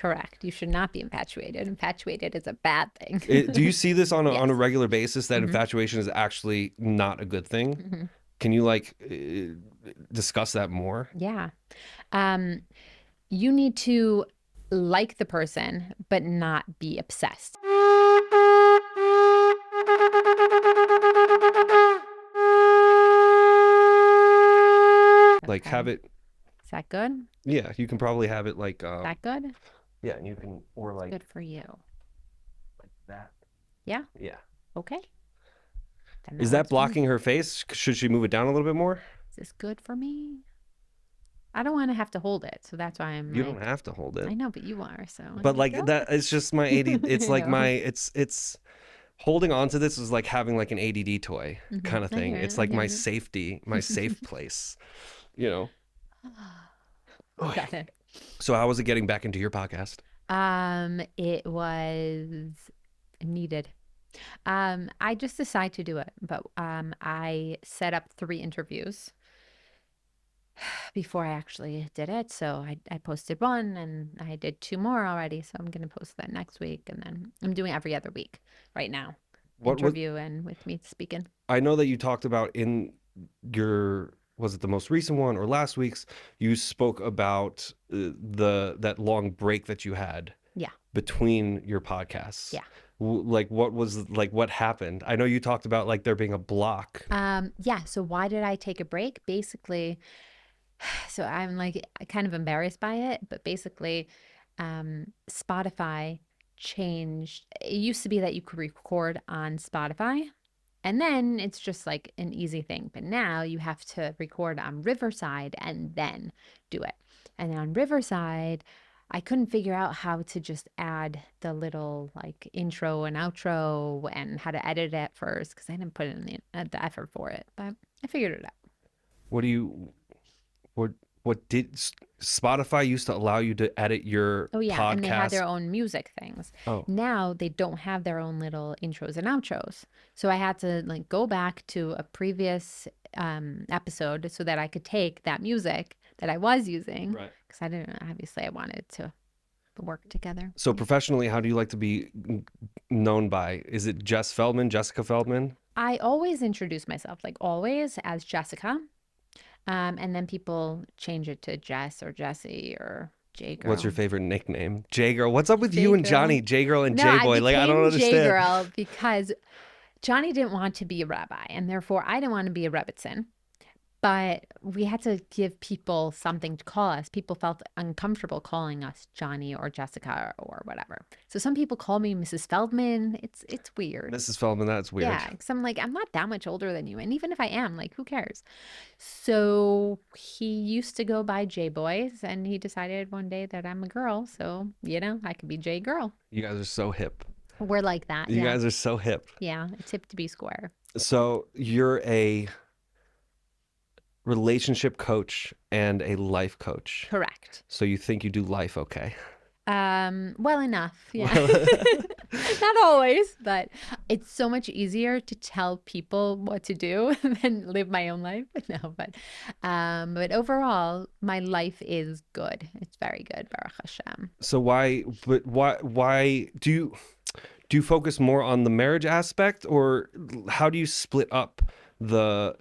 Correct. You should not be infatuated. Infatuated is a bad thing. Do you see this on Yes. a regular basis that infatuation is actually not a good thing? Can you like discuss that more? Yeah. You need to like the person, but not be obsessed. Like have it. Is that good? Yeah, you can probably have it like. Is that good? Yeah, and you can or like Good for you. like that. Yeah. Yeah. Okay. Then Is that works for me. blocking her face? Should she move it down a little bit more? Is this good for me? I don't want to have to hold it, so that's why I'm You like, don't have to hold it. I know, but you are, so But like go. that, it's just my AD. It's I like know. it's holding on to this is like having like an ADD toy kind of I thing. hear it. It's I like hear my it. safety, my safe place. You know. Got it. So how was it getting back into your podcast? It was needed. I just decided to do it, but I set up 3 interviews before I actually did it. So I posted 1 and I did 2 more already. So I'm going to post that next week. And then I'm doing every other week right now. What was Interview and with me speaking. I know that you talked about in your was it the most recent one or last week's? You spoke about that long break that you had Yeah. between your podcasts. Yeah. Like what was like what happened? I know you talked about like there being a block. Yeah. So why did I take a break? Basically, so I'm like kind of embarrassed by it, but basically, Spotify changed. It used to be that you could record on Spotify and then it's just like an easy thing. But now you have to record on Riverside and then do it. And on Riverside, I couldn't figure out how to just add the little like intro and outro and how to edit it first because I didn't put in the effort for it. But I figured it out. What do you what what did Spotify used to allow you to edit your Oh yeah, and they had podcast? their own music things. Oh, Now they don't have their own little intros and outros. So I had to like go back to a previous episode so that I could take that music that I was using right. because I didn't obviously I wanted to work together. So professionally, how do you like to be known by? Is it Jess Feldman, Jessica Feldman? I always introduce myself like always as Jessica. And then people change it to Jess or Jessie or J What's your Girl. favorite nickname? J Girl. What's up with J you and Girl. Johnny? J Girl and No, J I Boy. Like I don't became J understand. Girl because Johnny didn't want to be a rabbi, and therefore I didn't want to be a Rebbitzin. But we had to give people something to call us. People felt uncomfortable calling us Johnny or Jessica or whatever. So some people call me Mrs. Feldman. It's weird. Mrs. Feldman, that's weird. Yeah, because I'm like, I'm not that much older than you. And even if I am, like, who cares? So he used to go by J Boys, and he decided one day that I'm a girl. So, I could be J Girl. You guys are so hip. We're like that. You Yeah. guys are so hip. Yeah. It's hip to be square. So you're a relationship coach and a life coach. Correct. So you think you do life okay? Well enough. Yeah. Not always, but it's so much easier to tell people what to do than live my own life. No, but overall, my life is good. It's very good, Baruch Hashem. So why do you focus more on the marriage aspect, or how do you split up the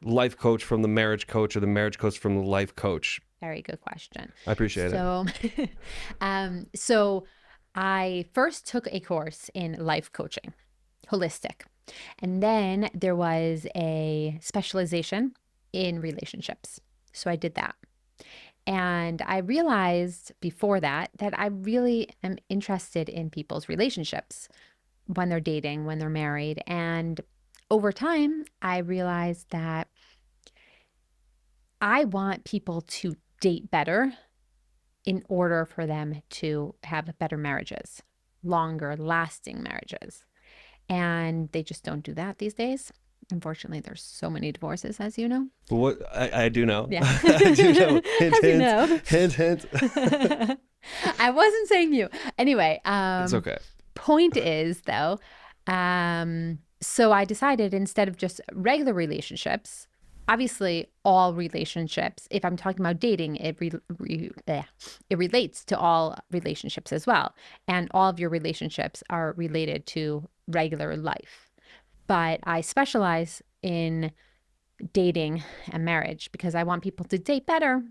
life coach from the marriage coach, or the marriage coach from the life coach? Very good question. I appreciate it. So I first took a course in life coaching, holistic. And then there was a specialization in relationships. So I did that. And I realized before that I really am interested in people's relationships when they're dating, when they're married. And over time, I realized that I want people to date better in order for them to have better marriages, longer lasting marriages. And they just don't do that these days. Unfortunately, there's so many divorces, as you know. What I do know. Yeah. I do know. Hint, as hint, you know. hint, hint. I wasn't saying you. Anyway, It's okay. Point is, though, so I decided instead of just regular relationships, obviously all relationships, if I'm talking about dating, it relates to all relationships as well. And all of your relationships are related to regular life. But I specialize in dating and marriage because I want people to date better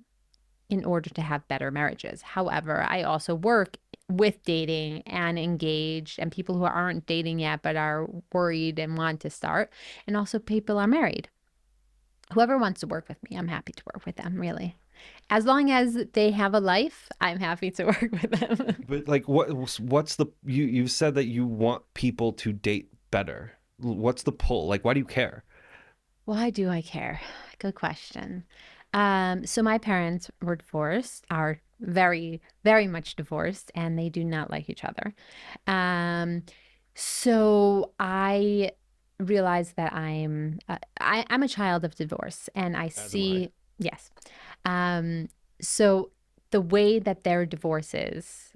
in order to have better marriages. However, I also work with dating and engaged and people who aren't dating yet but are worried and want to start, and also people are married. Whoever wants to work with me, I'm happy to work with them, really. As long as they have a life, I'm happy to work with them. But like, what's the you've said that you want people to date better. What's the pull? Like, why do you care? Why do I care? Good question. So my parents were divorced, are very, very much divorced, and they do not like each other. Um, so I realized that I'm a child of divorce, and I As am I. see, yes. Um, so the way that their divorce is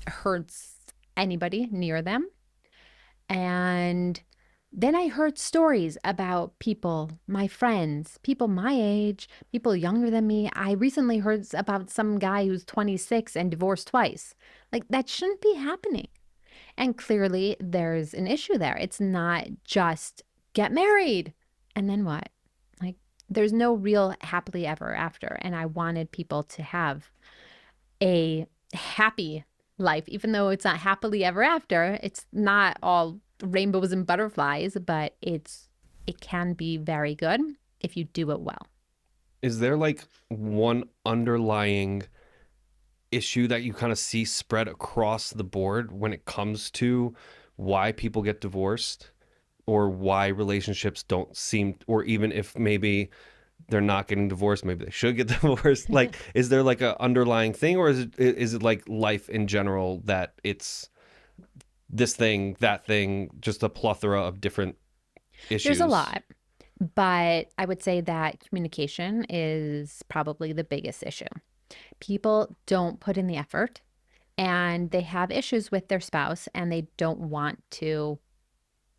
hurts anybody near them. And then I heard stories about people, my friends, people my age, people younger than me. I recently heard about some guy who's 26 and divorced twice. Like, that shouldn't be happening. And clearly, there's an issue there. It's not just get married and then what? Like, there's no real happily ever after. And I wanted people to have a happy life, even though it's not happily ever after. It's not all rainbows and butterflies, but it can be very good if you do it well. Is there like one underlying issue that you kind of see spread across the board when it comes to why people get divorced or why relationships don't seem, or even if maybe they're not getting divorced, maybe they should get divorced? Like, is there like a underlying thing, or is it like life in general that it's this thing, that thing, just a plethora of different There's a issues? lot, but I would say that communication is probably the biggest issue. People don't put in the effort and they have issues with their spouse and they don't want to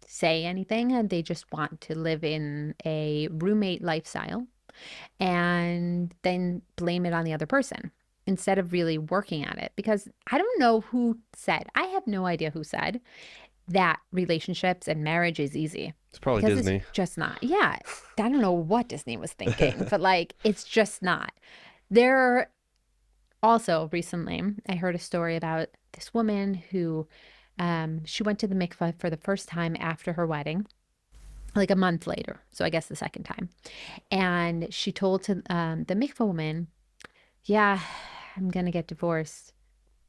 say anything and they just want to live in a roommate lifestyle and then blame it on the other person instead of really working at it. Because I don't know who said, I have no idea who said that relationships and marriage is easy, It's probably because it's Disney. just not. Yeah. I don't know what Disney was thinking, but like, it's just not. There also recently, I heard a story about this woman who she went to the mikveh for the first time after her wedding, like a month later. So I guess the second time. And she told to the mikveh woman, yeah, I'm going to get divorced.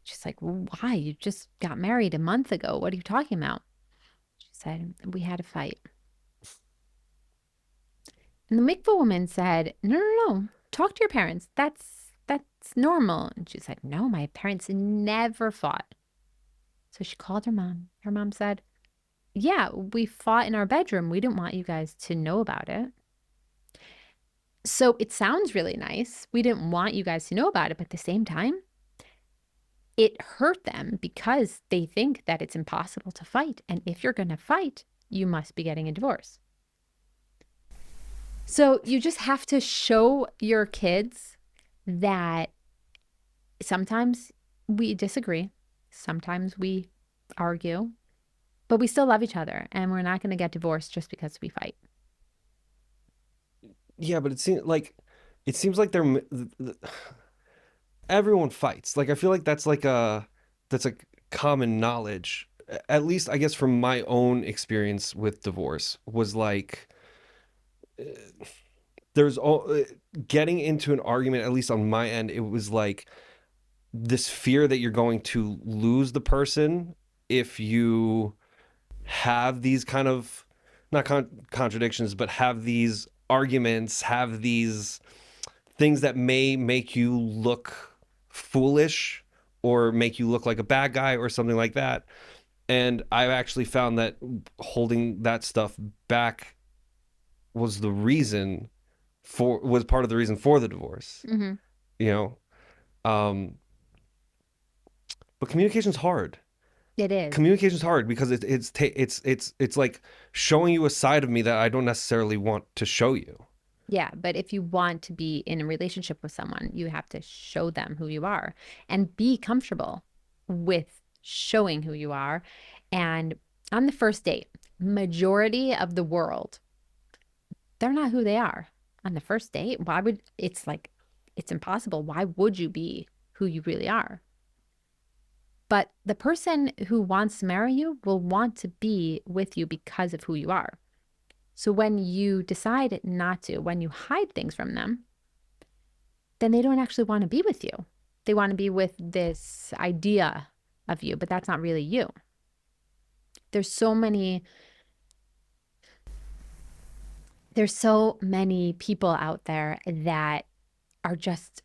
She's like, why? You just got married a month ago. What are you talking about? She said, we had a fight. And the mikveh woman said, no, no, no. Talk to your parents. That's normal. And she said, no, my parents never fought. So she called her mom. Her mom said, yeah, we fought in our bedroom. We didn't want you guys to know about it. So it sounds really nice. We didn't want you guys to know about it, but at the same time, it hurt them because they think that it's impossible to fight. And if you're going to fight, you must be getting a divorce. So you just have to show your kids that sometimes we disagree, sometimes we argue, but we still love each other and we're not going to get divorced just because we fight. Yeah, but it seems like everyone fights. Like, I feel like that's a common knowledge. At least I guess from my own experience with divorce was like there's all getting into an argument. At least on my end, it was like this fear that you're going to lose the person if you have these kind of not contradictions, but have these arguments, have these things that may make you look foolish or make you look like a bad guy or something like that. And I've actually found that holding that stuff back was the reason was part of the reason for the divorce, Mm-hmm. you know. Um, but communication's hard. It is. Communication's hard because it's like showing you a side of me that I don't necessarily want to show you. Yeah, but if you want to be in a relationship with someone, you have to show them who you are and be comfortable with showing who you are. And on the first date, majority of the world, they're not who they are on the first date. Why would it's like it's impossible. Why would you be who you really are? But the person who wants to marry you will want to be with you because of who you are. So when you decide not to, when you hide things from them, then they don't actually want to be with you. They want to be with this idea of you, but that's not really you. There's so many there's so many people out there that are just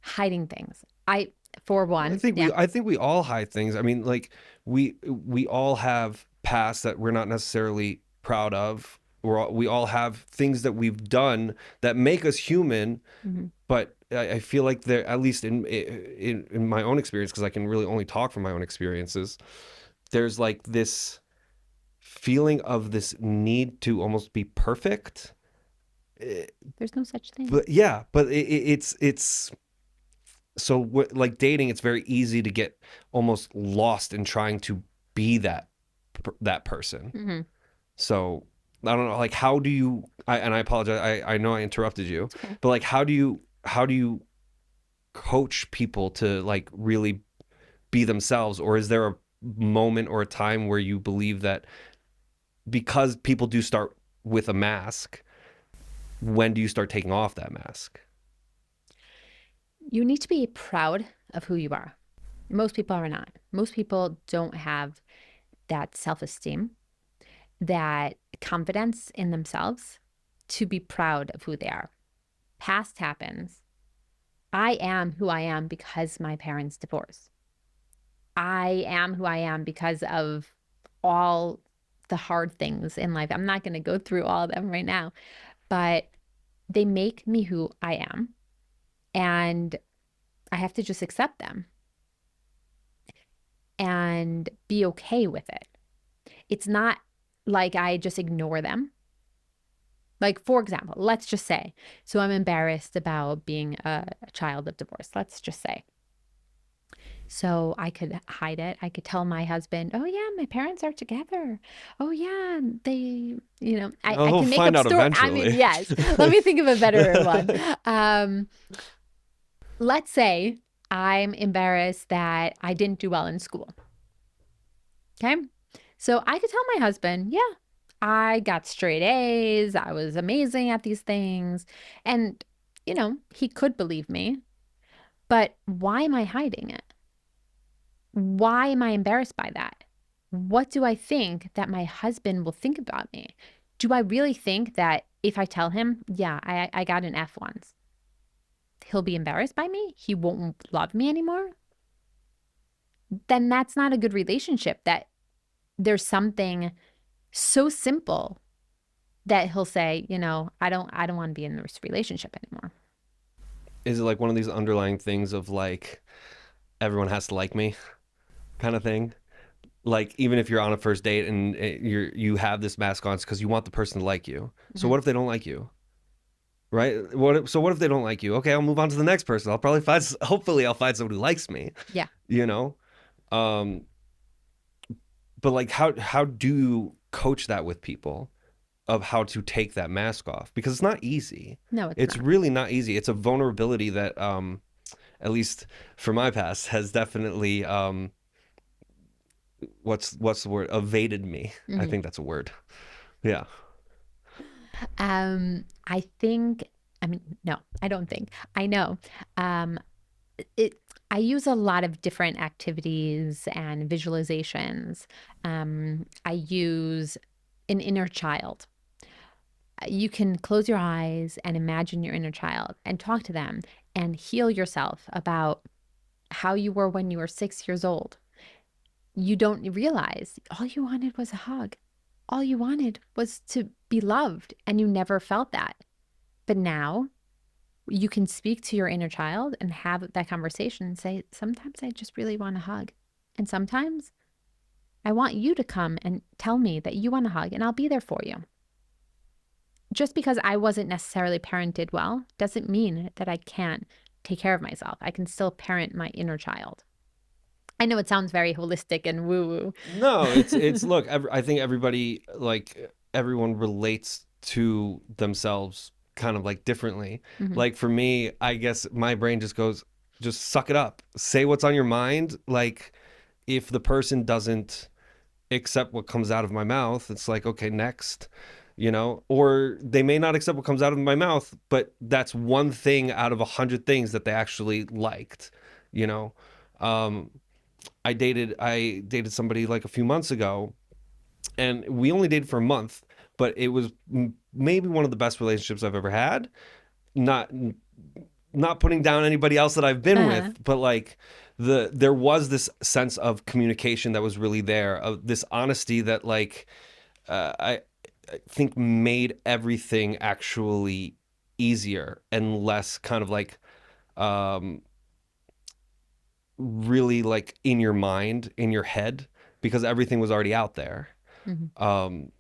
hiding things. I for Well, one, yeah. I think we all hide things. I mean, like we all have past that we're not necessarily proud of. We all have things that we've done that make us human, Mhm. but I feel like there, at least in my own experience, because I can really only talk from my own experiences, there's like this feeling of this need to almost be perfect. Eh, There's no such thing. But yeah, but it's so like dating, it's very easy to get almost lost in trying to be that person. Mhm. So I don't know, like how do you? And I apologize. I know I interrupted you, It's okay. but like how do you coach people to like really be themselves, or is there a moment or a time where you believe that because people do start with a mask, when do you start taking off that mask? You need to be proud of who you are. Most people are not. Most people don't have that self-esteem, that confidence in themselves to be proud of who they are. Past happens. I am who I am because my parents divorced. I am who I am because of all the hard things in life. I'm not going to go through all of them right now, but they make me who I am. And I have to just accept them and be okay with it. It's not like I just ignore them. Like, for example, let's just say, so I'm embarrassed about being a child of divorce. Let's just say. So I could hide it. I could tell my husband, oh, yeah, my parents are together. Oh, yeah, I I'll can make find up out story. I mean, eventually. yes. Let me think of a better one. Um, let's say I'm embarrassed that I didn't do well in school. Okay. So I could tell my husband, yeah, I got straight A's. I was amazing at these things. And, he could believe me. But why am I hiding it? Why am I embarrassed by that? What do I think that my husband will think about me? Do I really think that if I tell him, yeah, I got an F once, he'll be embarrassed by me? He won't love me anymore? Then that's not a good relationship. That there's something so simple that he'll say, I don't want to be in this relationship anymore. Is it like one of these underlying things of like everyone has to like me kind of thing? Like even if you're on a first date and you have this mask on, it's because you want the person to like you. So Mhm. what if they don't like you? Right? What if they don't like you? Okay, I'll move on to the next person. I'll probably find hopefully I'll find someone who likes me, Yeah. you know? Um but like how do you coach that with people of how to take that mask off? Because it's not easy. No, it's It's not. really not easy. It's a vulnerability that at least for my past has definitely what's the word? Evaded me. I Mhm. think that's a word. Yeah. I think, I mean, no, I don't think. I know. Um, it I use a lot of different activities and visualizations. I use an inner child. You can close your eyes and imagine your inner child and talk to them and heal yourself about how you were when you were 6 years old. You don't realize all you wanted was a hug. All you wanted was to be loved, and you never felt that. But now you can speak to your inner child and have that conversation and say, sometimes I just really want a hug. And sometimes I want you to come and tell me that you want a hug, and I'll be there for you. just because I wasn't necessarily parented well doesn't mean that I can't take care of myself. I can still parent my inner child. I know it sounds very holistic and woo No, it's woo. look, I think everybody, like everyone relates to themselves kind of like differently. Hmm. Like for me, I guess my brain just goes, just suck it up. Say what's on your mind. Like if the person doesn't accept what comes out of my mouth, it's like, okay, next, or they may not accept what comes out of my mouth, but that's one thing out of 100 things that they actually liked, you know. Um, I dated somebody like a few months ago, and we only dated for a month, but it was maybe one of the best relationships I've ever had. Not not putting down anybody else that I've been Uh-huh. with, but like there was this sense of communication that was really there, of this honesty that like I think made everything actually easier and less kind of like um really like in your mind, in your head, because everything was already out there. Hmm. Um,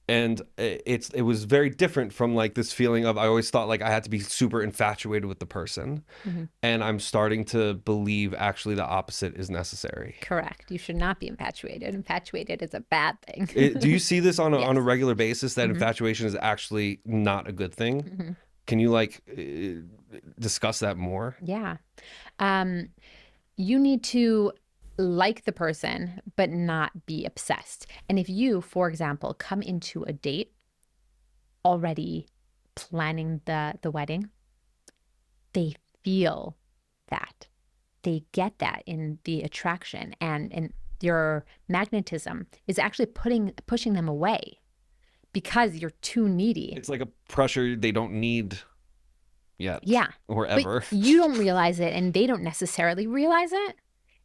and it was very different from like this feeling of, I always thought like I had to be super infatuated with the person, Hmm. and I'm starting to believe actually the opposite is necessary. Correct. You should not be infatuated. Infatuated is a bad thing. Do you see this on a Yes. regular basis, that Hmm. infatuation is actually not a good thing? Hmm. Can you like discuss that more? Yeah. Um, you need to like the person, but not be obsessed. And if you, for example, come into a date already planning the wedding, they feel that. They get that in the attraction, and your magnetism is actually pushing them away because you're too needy. It's like a pressure they don't need yet Yeah. or But ever. you don't realize it and they don't necessarily realize it.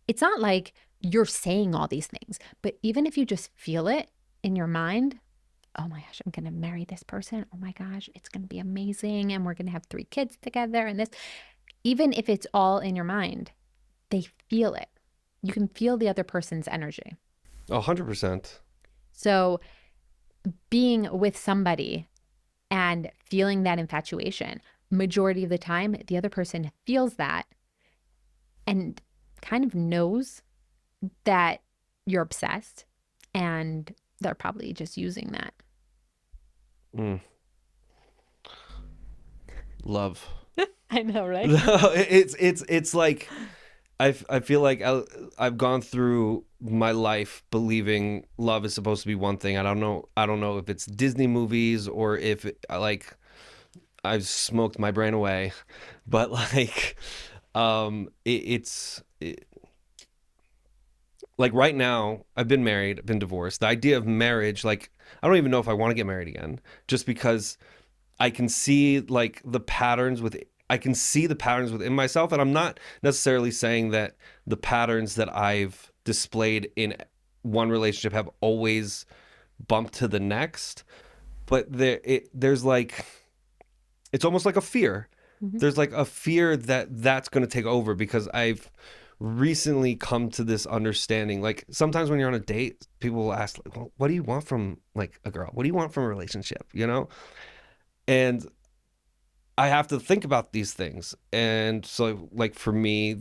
It's not like you're saying all these things, but even if you just feel it in your mind, oh my gosh, I'm going to marry this person. Oh my gosh, it's going to be amazing. And we're going to have 3 kids together. And this, even if it's all in your mind, they feel it. You can feel the other person's energy. 100%. So being with somebody and feeling that infatuation, majority of the time, the other person feels that and kind of knows that you're obsessed, and they're probably just using that. Mm, love. I know, right? It's like I feel like I've gone through my life believing love is supposed to be one thing. I don't know if it's Disney movies or if like I've smoked my brain away, but like like right now I've been married, I've been divorced. The idea of marriage, like I don't even know if I want to get married again, just because I can see like the patterns with I can see the patterns within myself, and I'm not necessarily saying that the patterns that I've displayed in one relationship have always bumped to the next, but there's like it's almost like a fear. Mm-hmm. There's like a fear that that's going to take over, because I've recently come to this understanding. Like sometimes when you're on a date, people will ask, like, well, what do you want from like a girl? What do you want from a relationship? And I have to think about these things. And so, like, for me,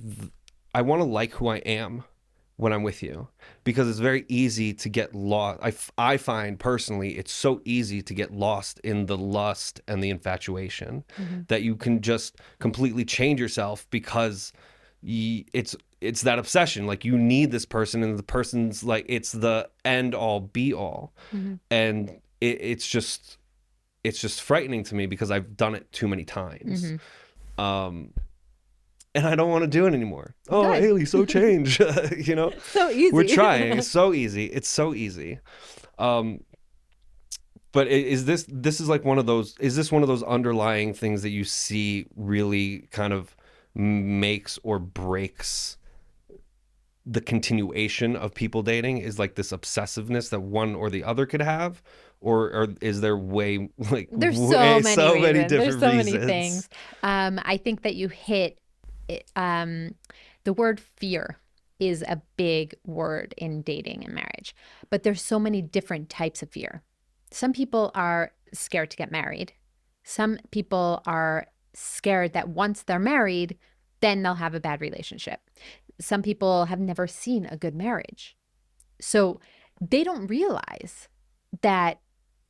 I want to like who I am when I'm with you, because it's very easy to get lost. I find personally, it's so easy to get lost in the lust and the infatuation, Mm-hmm. that you can just completely change yourself because it's that obsession. Like, you need this person, and the person's like, it's the end all be all. Mm-hmm. And it's just frightening to me because I've done it too many times. Mm-hmm. Um, and I don't want to do it anymore. Oh, Good. Ailey, so change. So We're easy. trying. It's so easy. It's so easy. Um, but this is like one of those? Is this one of those underlying things that you see really kind of makes or breaks the continuation of people dating? Is like this obsessiveness that one or the other could have, or is there way like There's so way many so many reasons. There's different so many reasons? things. I think that you hit it, the word fear is a big word in dating and marriage, but there's so many different types of fear. Some people are scared to get married. Some people are scared that once they're married, then they'll have a bad relationship. Some people have never seen a good marriage. So they don't realize that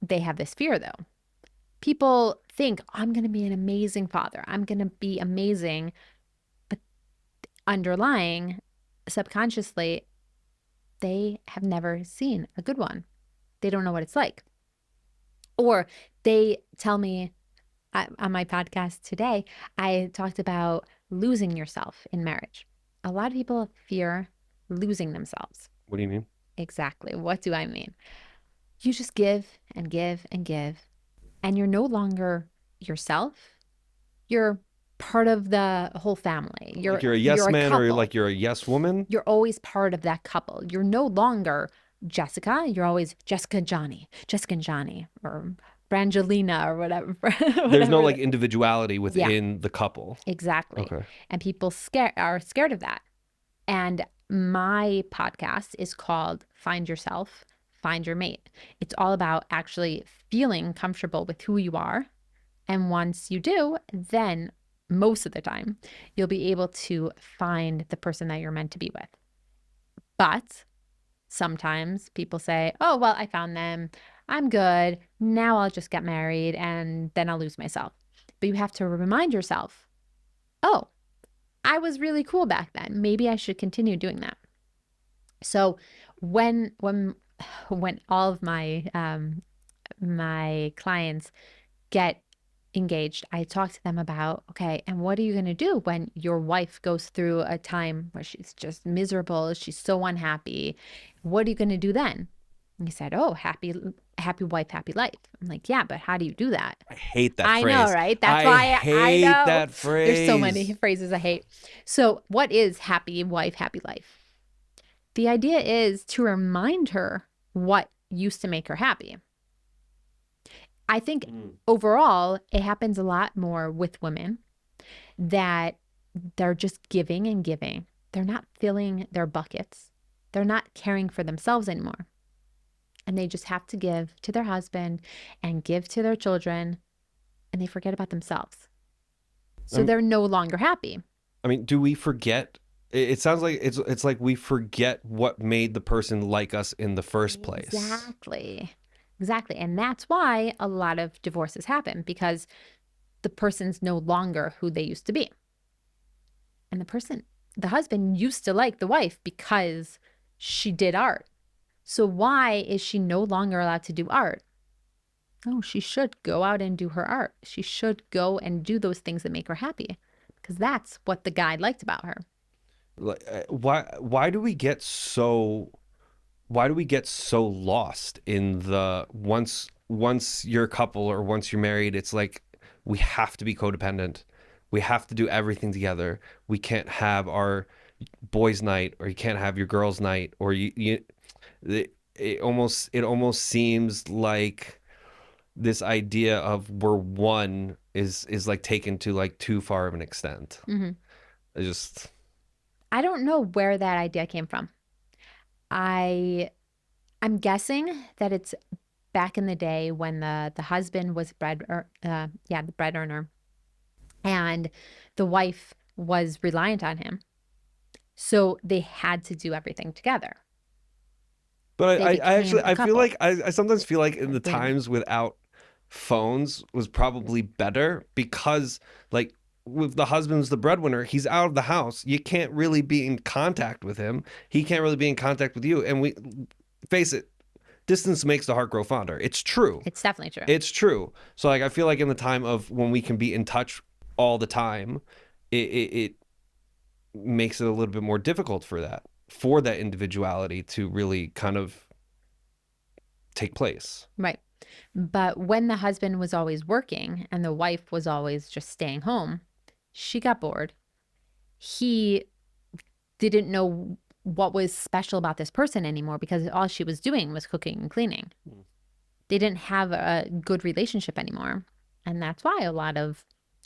they have this fear, though. People think, oh, I'm going to be an amazing father. I'm going to be amazing. But underlying, subconsciously, they have never seen a good one. They don't know what it's like. Or they tell me on my podcast today, I talked about losing yourself in marriage. A lot of people fear losing themselves. What do you mean? Exactly. What do I mean? You just give and give and give, and you're no longer yourself. You're part of the whole family. Like You're you're a you're yes a man or couple. like you're a yes woman? You're always part of that couple. You're no longer Jessica. You're always Jessica and Johnny, or Brangelina, or whatever, There's no whatever. like individuality Yeah, within the couple. exactly. Okay. And people are scared of that. And my podcast is called Find Yourself, Find Your Mate. It's all about actually feeling comfortable with who you are. And once you do, then most of the time, you'll be able to find the person that you're meant to be with. But sometimes people say, oh, well, I found them. I'm good. Now I'll just get married and then I'll lose myself. But you have to remind yourself, oh, I was really cool back then. Maybe I should continue doing that. So when when all of my clients get engaged, I talk to them about, okay, and what are you going to do when your wife goes through a time where she's just miserable, she's so unhappy? What are you going to do then? And he said, oh, happy wife, happy life. I'm like, yeah, but how do you do that? I hate that I know, phrase. right? That's I why I hate know. that There's so many phrase. phrases I hate. So, what is happy wife, happy life? The idea is to remind her what used to make her happy. I think Mm. overall, it happens a lot more with women that they're just giving and giving. They're not filling their buckets. They're not caring for themselves anymore. And they just have to give to their husband and give to their children, and they forget about themselves. So Um, they're no longer happy. I mean, do we forget? It sounds like it's like we forget what made the person like us in the first place. Exactly. Exactly. And that's why a lot of divorces happen, because the person's no longer who they used to be. And the husband used to like the wife because she did art. So why is she no longer allowed to do art? Oh, she should go out and do her art. She should go and do those things that make her happy, because that's what the guy liked about her. Like, why do we get so why do we get so lost in the once you're a couple or once you're married, it's like we have to be codependent. We have to do everything together. We can't have our boys' night or you can't have your girls' night or it almost seems like this idea of we're one is like taken to like too far of an extent. Mm-hmm. I just I don't know where that idea came from. I I'm guessing that it's back in the day when the husband was the bread earner, and the wife was reliant on him. So they had to do everything together. But They I became actually a I feel couple. like I sometimes feel like in the Weird. times without phones was probably better because like with the husband's the breadwinner, he's out of the house. You can't really be in contact with him. He can't really be in contact with you. And we face it, distance makes the heart grow fonder. It's true. It's definitely true. It's true. So like I feel like in the time of when we can be in touch all the time, it makes it a little bit more difficult for that individuality to really kind of take place. Right. But when the husband was always working and the wife was always just staying home, she got bored. He didn't know what was special about this person anymore, because all she was doing was cooking and cleaning. They didn't have a good relationship anymore. And that's why a lot of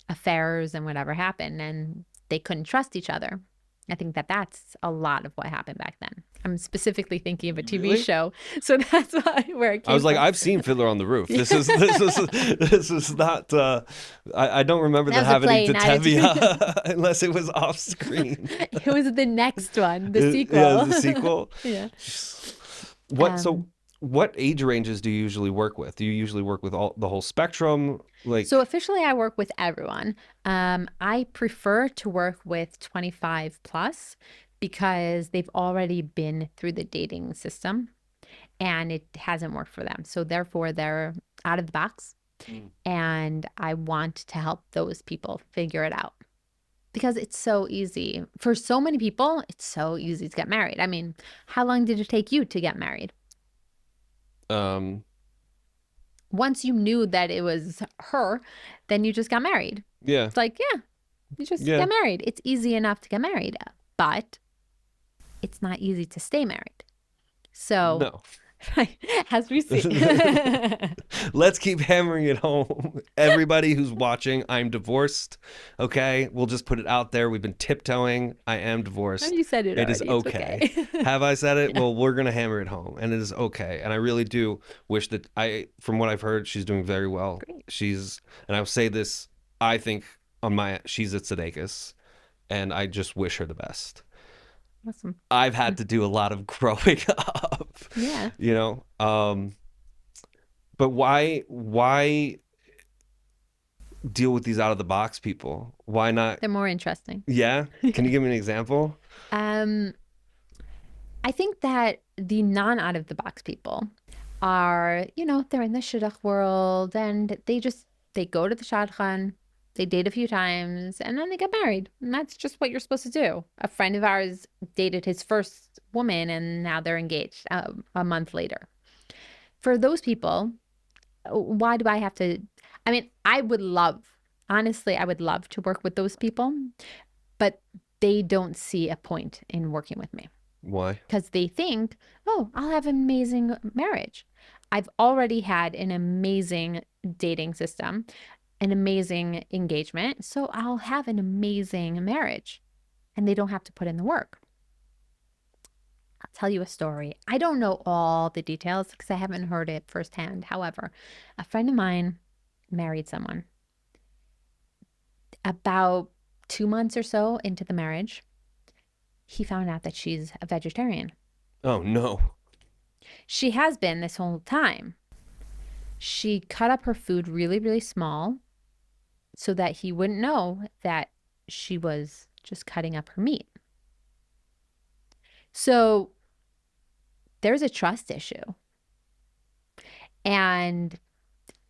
affairs and whatever happened, and they couldn't trust each other. I think that that's a lot of what happened back then. I'm specifically thinking of a TV Really? show, so that's where it I came was like, from. I've seen Fiddler on the Roof. Yeah. This is not. I don't remember That that was a happening play, to not a TV. Tevye unless it was off screen. It was the next one, the Yeah, sequel. the sequel. Yeah. What so? Um, What age ranges do you usually work with? Do you usually work with all the whole spectrum? so Like, officially, I work with everyone. I prefer to work with 25 plus because they've already been through the dating system and it hasn't worked for them. So therefore, they're out of the box. mm, And I want to help those people figure it out because it's so easy. For so many people, it's so easy to get married. I mean, how long did it take you to get married? um, Once you knew that it was her, then you just got married. yeah, It's like, yeah, you just yeah, get married. It's easy enough to get married, but it's not easy to stay married. So, no. as we see. Let's keep hammering it home. Everybody who's watching, I'm divorced. Okay. We'll just put it out there. We've been tiptoeing. I am divorced. You said it It is already. It's okay. okay. Have I said it? Yeah, Well, we're going to hammer it home. And it is okay. And I really do wish that from what I've heard, she's doing very well. great. And I'll say this, I think she's at Sudeikis, and I just wish her the best. Awesome. I've had to do a lot of growing up, Yeah, you know? But why deal with these out of the box people? Why not? they're more interesting. Yeah. Can you give me an example? Um, I think that the non out of the box people are, they're in the shidduch world and they go to the shadchan, they date a few times, and then they get married. And that's just what you're supposed to do. A friend of ours dated his first woman and now they're engaged a month later. For those people, why do I have to? I mean, honestly, I would love to work with those people, but they don't see a point in working with me Why? because they think, oh, I'll have an amazing marriage. I've already had an amazing dating system, an amazing engagement. So I'll have an amazing marriage and they don't have to put in the work. I'll tell you a story. I don't know all the details because I haven't heard it firsthand. However, a friend of mine married someone about 2 months or so into the marriage. He found out that she's a vegetarian. Oh no. She has been this whole time. She cut up her food really, really small so that he wouldn't know that she was just cutting up her meat. So there's a trust issue. And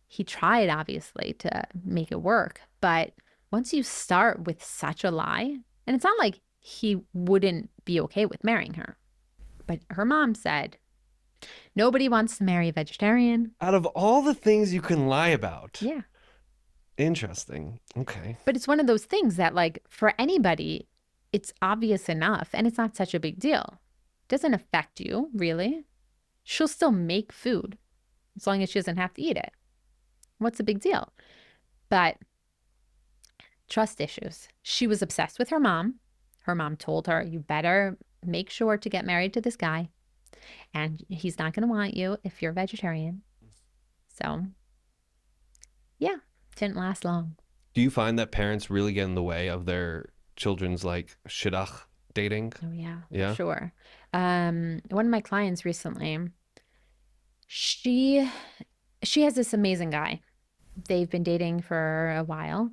he tried, obviously, to make it work. But once you start with such a lie, and it's not like he wouldn't be okay with marrying her, but her mom said, nobody wants to marry a vegetarian. Out of all the things you can lie about. Yeah. Interesting. Okay. But it's one of those things that, like, for anybody, it's obvious enough and it's not such a big deal. It doesn't affect you, really. She'll still make food as long as she doesn't have to eat it. What's the big deal? But trust issues. She was obsessed with her mom. Her mom told her, you better make sure to get married to this guy. And he's not going to want you if you're a vegetarian. So, yeah, didn't last long. Do you find that parents really get in the way of their children's like shidduch dating? Oh, yeah, for Yeah. sure. One of my clients recently, she she has this amazing guy. They've been dating for a while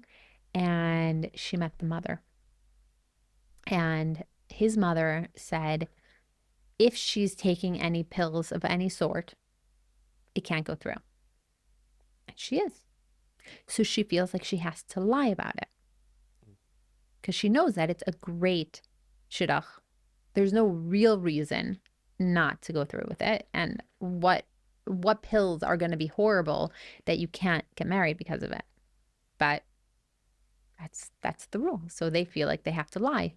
and she met the mother. And his mother said if she's taking any pills of any sort, it can't go through. And she is. So she feels like she has to lie about it because she knows that it's a great shidduch. There's no real reason not to go through with it. And what pills are going to be horrible that you can't get married because of it? But that's the rule. So they feel like they have to lie.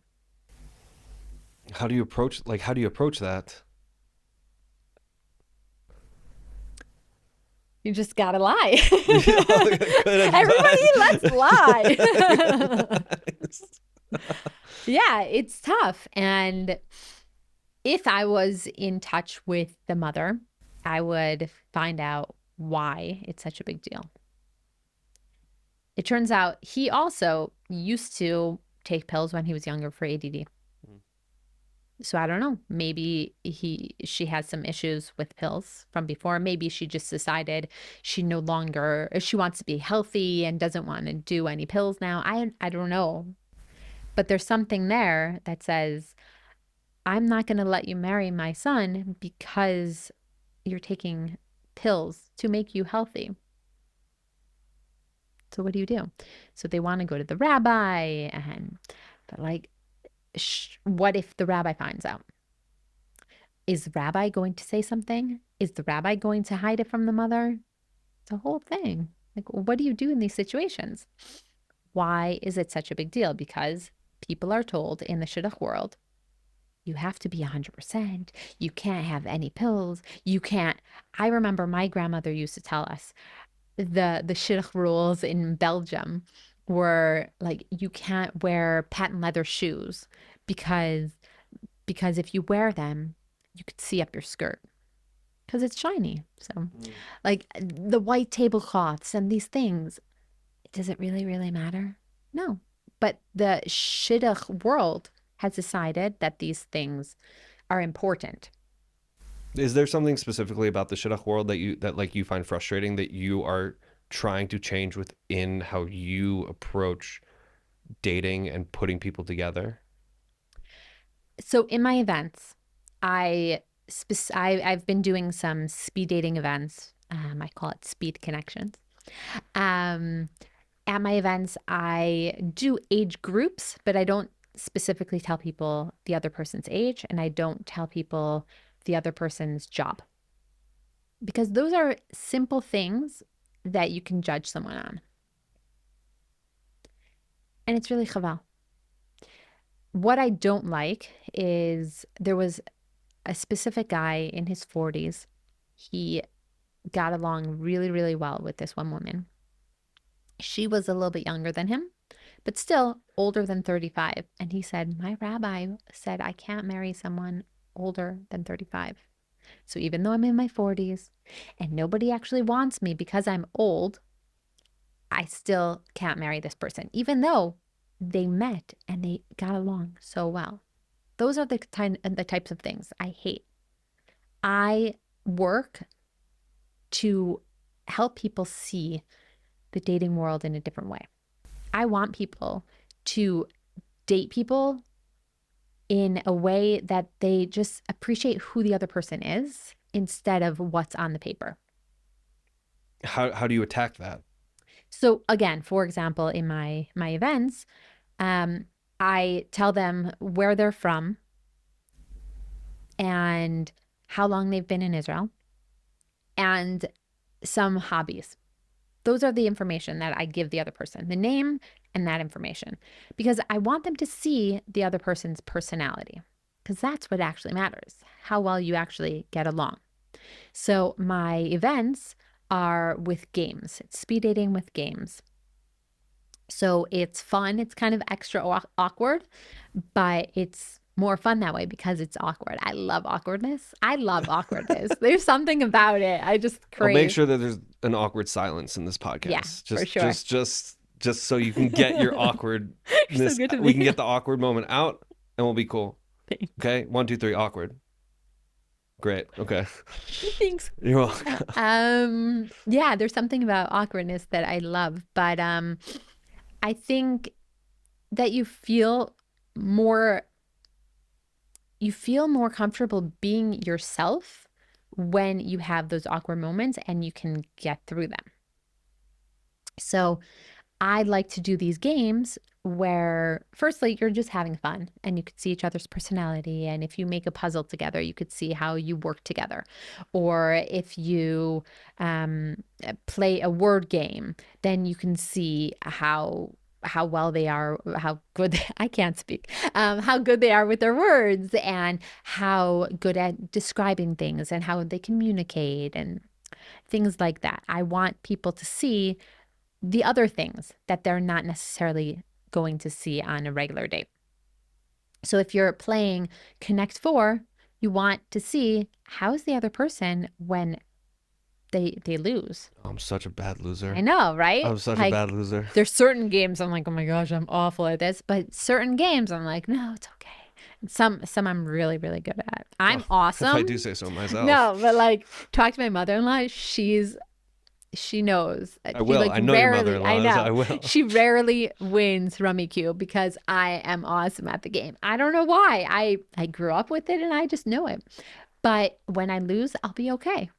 How do you approach that? You just gotta lie. Good Everybody, let's advice. lie. Yeah, it's tough. And If I was in touch with the mother, I would find out why it's such a big deal. It turns out he also used to take pills when he was younger for ADD. So I don't know. Maybe she has some issues with pills from before. Maybe she just decided she no longer she wants to be healthy and doesn't want to do any pills now. I don't know. But there's something there that says I'm not going to let you marry my son because you're taking pills to make you healthy. So what do you do? So they want to go to the rabbi and but like what if the rabbi finds out? Is the rabbi going to say something? Is the rabbi going to hide it from the mother? The whole thing. Like, what do you do in these situations? Why is it such a big deal? Because people are told in the shidduch world, you have to be 100%. You can't have any pills. You can't. I remember my grandmother used to tell us the shidduch rules in Belgium were like you can't wear patent leather shoes because if you wear them, you could see up your skirt because it's shiny. So, like the white tablecloths and these things, does it really, really matter? No. But the shidduch world has decided that these things are important. Is there something specifically about the shidduch world that like you find frustrating that you are trying to change within how you approach dating and putting people together? So in my events, I, I've been doing some speed dating events. I call it speed connections. Um, at my events, I do age groups, but I don't specifically tell people the other person's age and I don't tell people the other person's job because those are simple things that you can judge someone on. And it's really chaval. What I don't like is there was a specific guy in his 40s. He got along really, really well with this one woman. She was a little bit younger than him, but still older than 35. And he said, my rabbi said I can't marry someone older than 35. So even though I'm in my 40s and nobody actually wants me because I'm old, I still can't marry this person, even though they met and they got along so well. Those are the types of things I hate. I work to help people see the dating world in a different way. I want people to date people in a way that they just appreciate who the other person is instead of what's on the paper. How do you attack that? So again, for example, in my events, um, I tell them where they're from and how long they've been in Israel and some hobbies. Those are the information that I give the other person, the name and that information, because I want them to see the other person's personality, because that's what actually matters, how well you actually get along. So my events are with games. It's speed dating with games. So it's fun. It's kind of extra awkward, but it's more fun that way because it's awkward. I love awkwardness. I love awkwardness. There's something about it. I just I'll make crave. sure that there's an awkward silence in this Yeah, podcast. for sure. Just so you can get your You're so awkwardness. good to We can me. get the awkward moment out, and we'll be cool. Okay, 1, 2, 3, awkward. Great. Okay, Thanks. you're welcome. Yeah, there's something about awkwardness that I love, but I think that more you feel more comfortable being yourself when you have those awkward moments and you can get through them. So I like to do these games where, firstly, you're just having fun and you could see each other's personality. And if you make a puzzle together, you could see how you work together. Or if you play a word game, then you can see how well they are, how good I can't speak, how good they are with their words and how good at describing things and how they communicate and things like that. I want people to see the other things that they're not necessarily going to see on a regular date. So if you're playing Connect Four, You want to see how's the other person when they lose. I'm such a bad I loser. know, right? I'm such a Like bad loser. there's certain games I'm like, oh my gosh, I'm awful at this. But certain games I'm like, no, it's okay. Some I'm really, really good at. Well, I'm if I awesome. do say so myself. No, but like talk to my mother-in-law, she knows. I She will. like I know your rarely, I mother-in-law, so know. I will. She rarely wins Rummy Cube because I am awesome at the game. I don't know why. I grew up with it and I just know it. But when I lose, I'll be okay.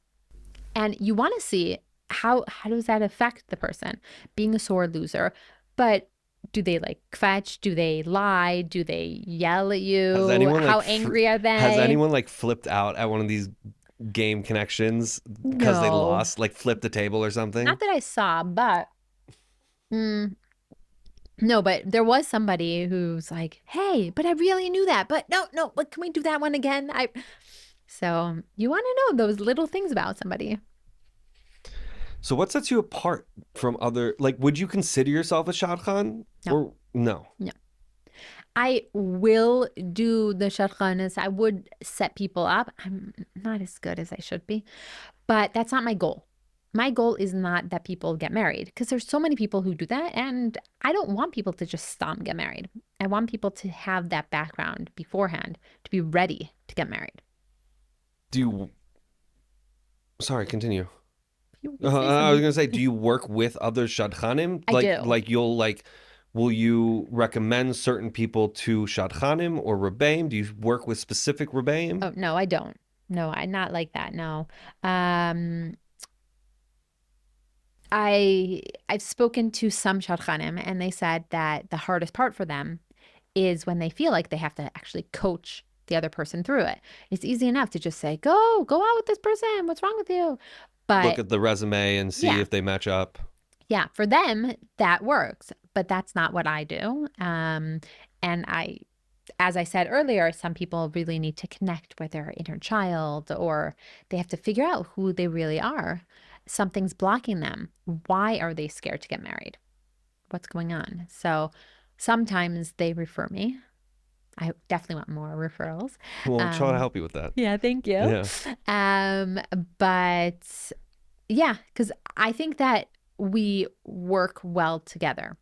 And you want to see how does that affect the person being a sore loser. But do they like fetch? Do they lie? Do they yell at Has you? anyone How like angry are has they? anyone like flipped out at one of these game connections because they No, lost, like flipped a table or something? not that I saw, but mm, no, but there was somebody who's like, "Hey, but I really knew that. But no, no, but can we do that one again?" I So, you want to know those little things about somebody. So what sets you apart from other, like would you consider yourself a shadchan No, or no? no. I will do the shadchanas. I would set people up. I'm not as good as I should be, but that's not my goal. My goal is not that people get married because there's so many people who do that, and I don't want people to just stomp get married. I want people to have that background beforehand to be ready to get married. Do you Sorry, continue. You say I was something. gonna say, do you work with other shadchanim? I do. You'll like, will you recommend certain people to shadchanim or rebbeim? Do you work with specific rebbeim? Oh, no, I don't. No, I'm not like that. No. Um, I've spoken to some shadchanim and they said that the hardest part for them is when they feel like they have to actually coach the other person through it. It's easy enough to just say, go out with this person. What's wrong with you? Look But at the resume and see yeah, if they match up. yeah, for them, that works. But that's not what I do. And as I said earlier, some people really need to connect with their inner child or they have to figure out who they really are. Something's blocking them. Why are they scared to get married? What's going on? So sometimes they refer me. I definitely want more referrals. Well, I'll try to Um, help you with that. yeah, thank you. Yeah. Um, but yeah, because I think that we work well together.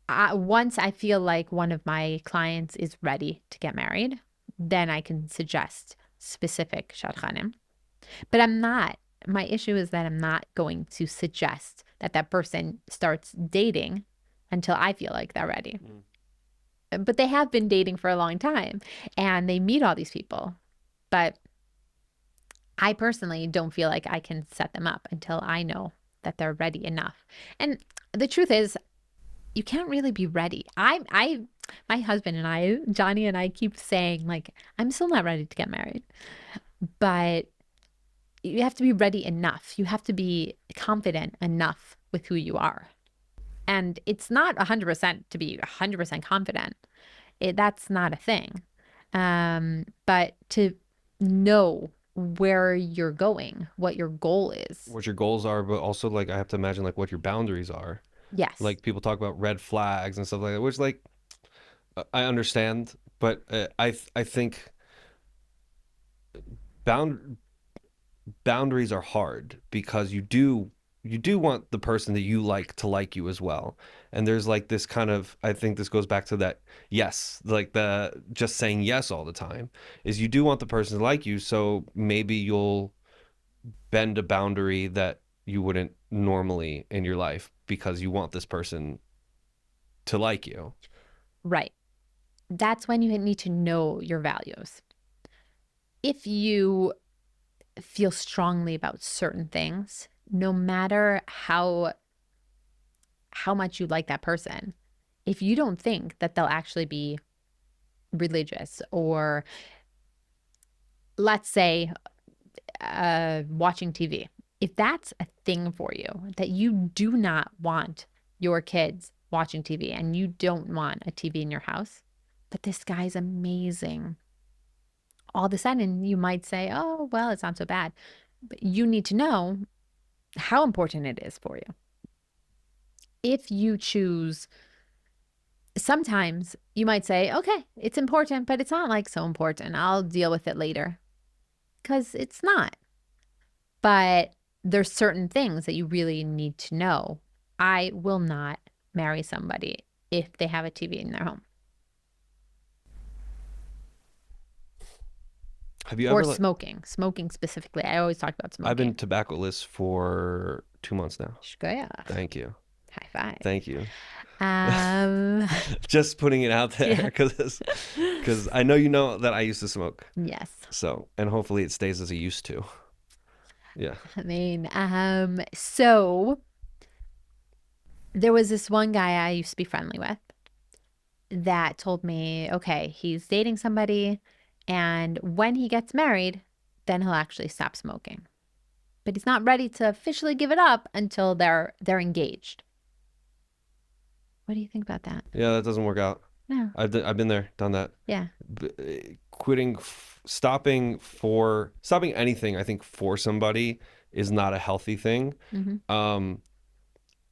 Once I feel like one of my clients is ready to get married, then I can suggest specific shadchanim. But I'm not. My issue is that I'm not going to suggest that that person starts dating until I feel like they're ready. Mm. But they have been dating for a long time and they meet all these people. But I personally don't feel like I can set them up until I know that they're ready enough. And the truth is, you can't really be ready. My husband and I, Johnny and I keep saying like, I'm still not ready to get married, but you have to be ready enough. You have to be confident enough with who you are. And it's not 100% to be 100% confident. That's not a thing. But to know where you're going, what your goal is. What your goals are, but also like I have to imagine like what your boundaries are. Yes. Like people talk about red flags and stuff like that, which like I understand, but I think bound boundaries are hard because you do want the person that you like to like you as well. And there's like this kind of, I think this goes back to that yes, like the just saying yes all the time is you do want the person to like you, so maybe you'll bend a boundary that you wouldn't normally in your life because you want this person to like you. Right. That's when you need to know your values. If you feel strongly about certain things, no matter how much you like that person, if you don't think that they'll actually be religious or let's say watching TV, if that's a thing for you that you do not want your kids watching TV and you don't want a TV in your house, but this guy's amazing, all of a sudden you might say, oh, well, it's not so bad. But you need to know how important it is for you. If you choose sometimes you might say, okay, it's important, but it's not like so important. I'll deal with it later because it's not. But there's certain things that you really need to know. I will not marry somebody if they have a TV in their home Have you or ever smoking specifically. I always talk about I've been smoking. tobaccoless for 2 months now. Shkoya. Thank you. High five. Thank you. Um, Just putting it out there yeah. because I know you know that I used to smoke. Yes. So, and hopefully it stays as it used to. Yeah. I mean, so there was this one guy I used to be friendly with that told me, okay, he's dating somebody, and when he gets married, then he'll actually stop smoking. But he's not ready to officially give it up until they're engaged. What do you think about that? Yeah, that doesn't work out. No. I've been there, done that. Yeah. Quitting, stopping anything, I think for somebody is not a healthy thing. Mm-hmm. Um,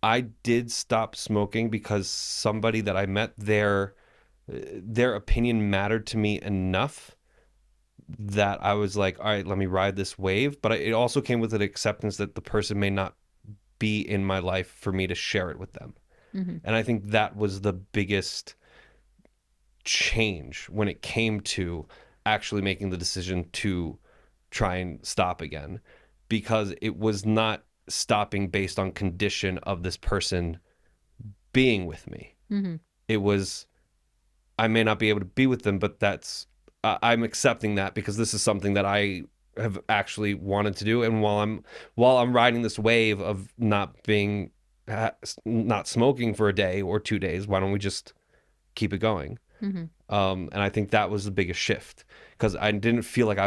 I did stop smoking because somebody that I met, their opinion mattered to me enough that I was like, all right, let me ride this wave. But it also came with an acceptance that the person may not be in my life for me to share it with them. Mm-hmm. And I think that was the biggest change when it came to actually making the decision to try and stop again, because it was not stopping based on condition of this person being with me. Mm-hmm. It was, I may not be able to be with them, but I'm accepting that because this is something that I have actually wanted to do. And while I'm riding this wave of not smoking for a day or 2 days, why don't we just keep it going? Mm-hmm. And I think that was the biggest shift because I didn't feel like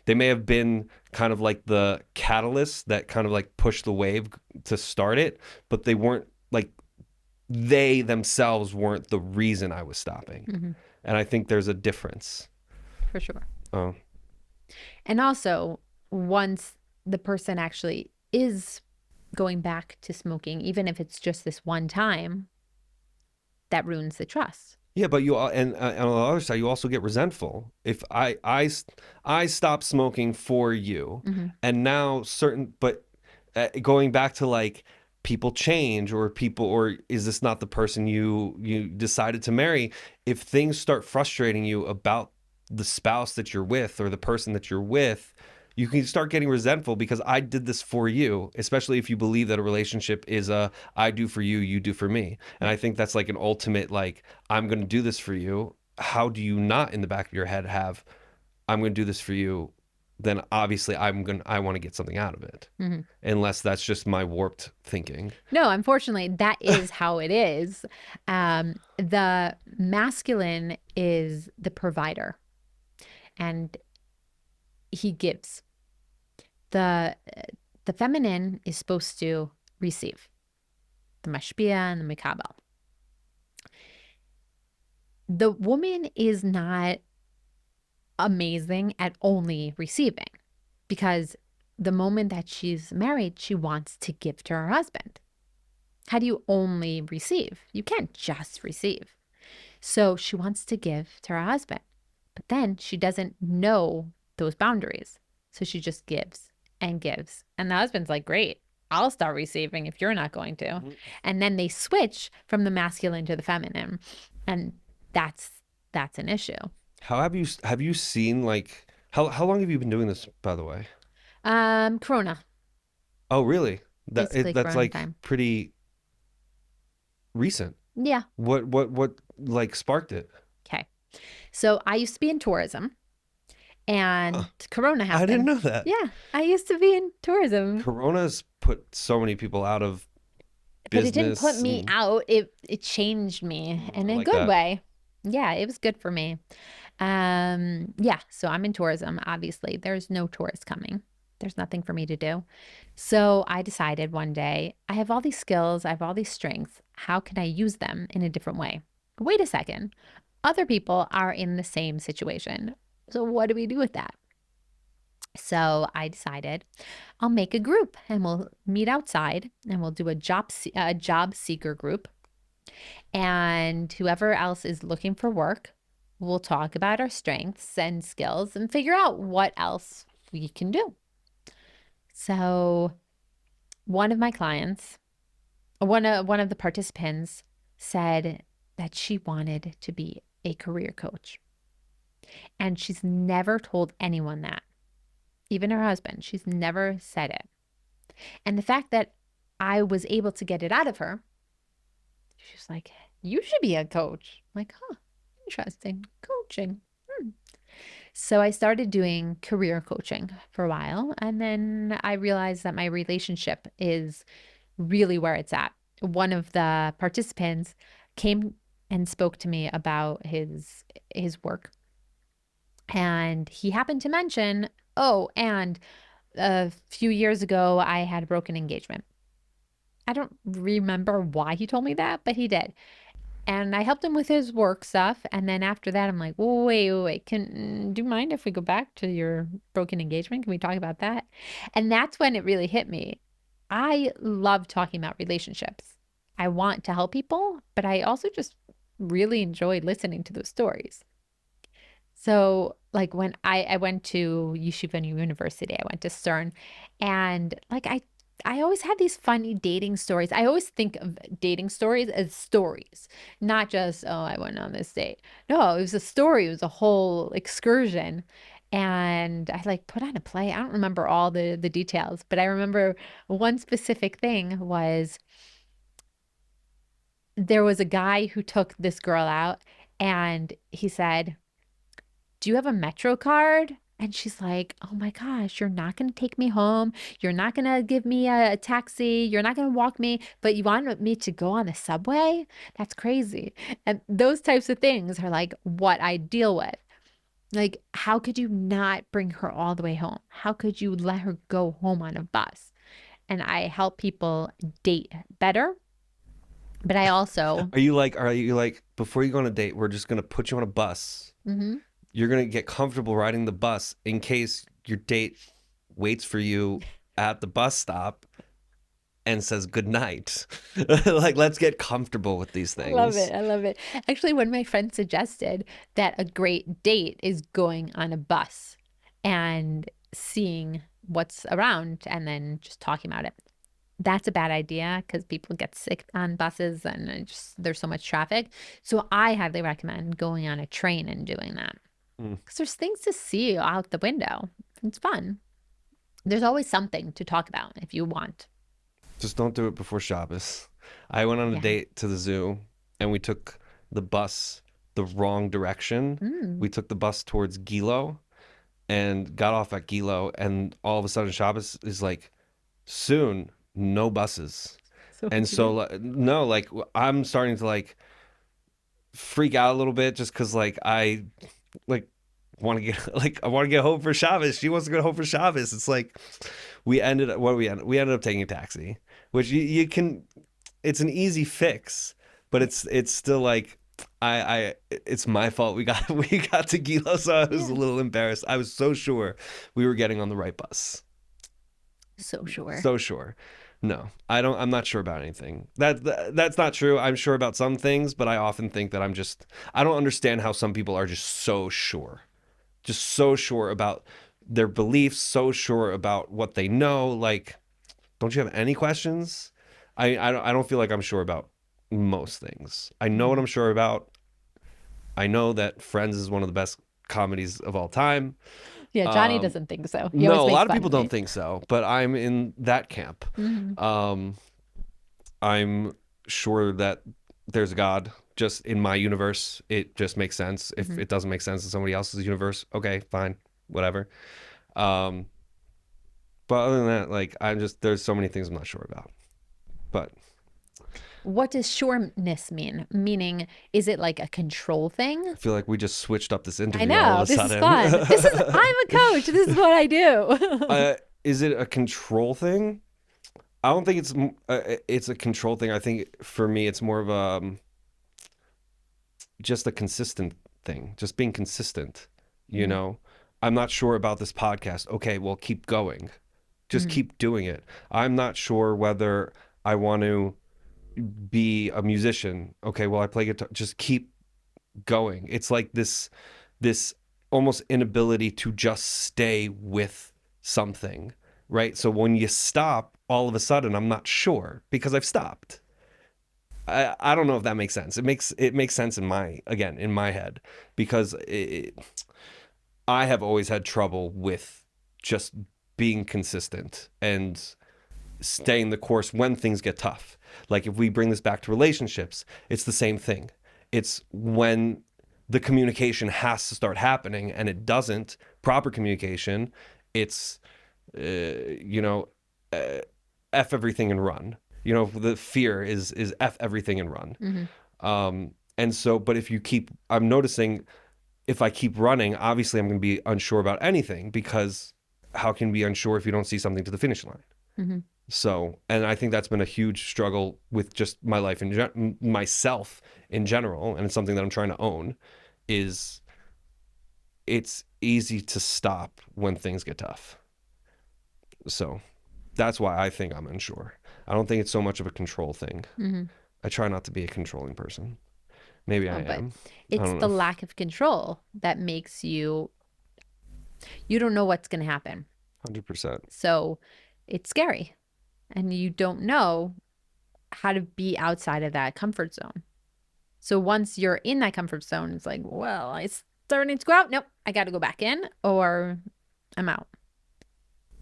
they may have been kind of like the catalyst that kind of like pushed the wave to start it, but they weren't like, they themselves weren't the reason I was stopping. Mm-hmm. And I think there's a difference. For sure. Oh, And also, once the person actually is going back to smoking, even if it's just this one time, that ruins the trust. yeah, but and on the other side, you also get resentful. If I stop smoking for you, Mm-hmm. and now but going back to like people change or is this not the person you decided to marry? If things start frustrating you about the spouse that you're with or the person that you're with, you can start getting resentful because I did this for you, especially if you believe that a relationship is a I do for you, you do for me. And Right. I think that's like an ultimate, like, I'm going to do this for you. How do you not in the back of your head have, I'm going to do this for you? Then obviously I want to get something out of it. Mm-hmm. Unless that's just my warped thinking. No, unfortunately, that is how it is. The masculine is the provider, and he gives. The the feminine is supposed to receive. The mashpia and the mikabel. The woman is not amazing at only receiving because the moment that she's married, she wants to give to her husband. How do you only receive? You can't just receive. So she wants to give to her husband, but then she doesn't know those boundaries. So she just gives and gives. And the husband's like, great, I'll start receiving if you're not going to. And then they switch from the masculine to the feminine. And that's that's an issue. Have you seen like how long have you been doing this, by the way? Corona, Oh, really? basically That's Corona like time. pretty recent. Yeah. What like sparked it? Okay. So I used to be in tourism Uh, and Corona I didn't happened. know that. Yeah, I used to be in tourism. Corona's put so many people out of But it didn't put business, me and out. It changed me in I a like good that. way. Yeah, it was good for me. Yeah, so I'm in tourism. Obviously, there's no tourists coming. There's nothing for me to do. So I decided one day, I have all these skills, I have all these strengths. How can I use them in a different way? Wait a second. Other people are in the same situation. So what do we do with that? So I decided I'll make a group and we'll meet outside and we'll do a job seeker group. And whoever else is looking for work, we'll talk about our strengths and skills and figure out what else we can do. So, one of my clients, one of the participants said that she wanted to be a career coach. And she's never told anyone that, even her husband. She's never said it. And the fact that I was able to get it out of her, she's like, "You should be a coach." I'm like, huh, interesting. Coaching. Hmm. So I started doing career coaching for a while. And then I realized that my relationship is really where it's at. One of the participants came and spoke to me about his work. And he happened to mention, oh, and a few years ago, I had a broken engagement. I don't remember why he told me that, but he did. And I helped him with his work stuff. And then after that, I'm like, wait. Do you mind if we go back to your broken engagement? Can we talk about that? And that's when it really hit me. I love talking about relationships. I want to help people, but I also just really enjoy listening to those stories. So, like when I went to Yeshiva University, I went to Stern, and I always had these funny dating stories. I always think of dating stories as stories, not just, oh, I went on this date. No, it was a story. It was a whole excursion. And I like put on a play. I don't remember all the details, but I remember one specific thing was there was a guy who took this girl out and he said, do you have a Metro card? And she's like, oh my gosh, you're not going to take me home. You're not going to give me a taxi. You're not going to walk me, but you want me to go on the subway? That's crazy. And those types of things are like what I deal with. Like, how could you not bring her all the way home? How could you let her go home on a bus? And I help people date better, but I also, Are you like, before you go on a date, we're just gonna put you on a bus. mhm. You're gonna get comfortable riding the bus in case your date waits for you at the bus stop and says good night. Like, let's get comfortable with these I love things. it. I love it. Actually, one of my friends suggested that a great date is going on a bus and seeing what's around and then just talking about it. That's a bad idea because people get sick on buses and there's so much traffic. So I highly recommend going on a train and doing that Mm. because there's things to see out the window. It's fun. There's always something to talk about if you want. Just don't do it before Shabbos. I went on a Yeah. date to the zoo and we took the bus the wrong direction. Mm, We took the bus towards Gilo and got off at Gilo, and all of a sudden Shabbos is like, soon, no buses. so And so, weird. no, like, I'm starting to like freak out a little bit just because, like, I like want to get like I want to get home for Shabbos. She wants to go home for Shabbos. It's like we ended up we ended up taking a taxi, which you can. It's an easy fix, but Yeah. it's still like it's my fault. We got to Gilo, so I was a Yeah. little embarrassed. I was so sure we were getting on the right bus. So sure. So sure. No, I don't. I'm not sure about anything. That's not true. I'm sure about some things, but I often think that I don't understand how some people are just so sure about their beliefs, so sure about what they know. Like, don't you have any questions? I don't feel like I'm sure about most things. I know what Yeah. I'm sure about. I know that Friends is one of the best comedies of all time. Yeah, Johnny Um, doesn't think so. He no, always a makes lot of fun people of don't me. think so, but I'm in that camp. Hmm. Um, I'm sure that there's a God. Just in my universe, it just makes sense. If Hmm. it doesn't make sense in somebody else's universe, okay, fine, whatever. Um, but other than that, like, there's so many things I'm not sure about. But What does sureness mean? Meaning, is it like a control thing? I feel like we just switched up this I interview all of know. a This is sudden. fun. I'm a coach. This is what I do. Is it a control thing? I don't think it's a control thing. I think for me, it's more of just a consistent thing, just being consistent. You Mm, know, I'm not sure about this podcast. Okay, well, keep going. Just mm, keep doing it. I'm not sure whether I want to be a musician. Okay, well, I play guitar. Just keep going. It's like this almost inability to just stay with something, right? So when you stop, all of a sudden, I'm not sure because I've stopped. I don't know if that makes sense. It makes sense in my head because I have always had trouble with just being consistent and staying the course when things get tough. Like if we bring this back to relationships, it's the same thing. It's when the communication has to start happening and it doesn't, proper communication, it's, you know, uh, F everything and run. The fear is F everything and run. Hmm. And so, but if you keep, I'm noticing if I keep running, obviously I'm going to be unsure about anything because how can you be unsure if you don't see something to the finish line? Hmm. So, and I think that's been a huge struggle with just my life and myself in general, and it's something that I'm trying to own. Is it's easy to stop when things get tough. So that's why I think I'm unsure. I don't think it's so much of a control thing. Hmm. I try not to be a controlling person. Maybe I No, but am. I it's don't the know. lack of control that makes you don't know what's going to happen. 100%. So it's scary and you don't know how to be outside of that comfort zone. So once you're in that comfort zone, it's like, well, I starting to go out. Nope, I got to go back in or I'm out.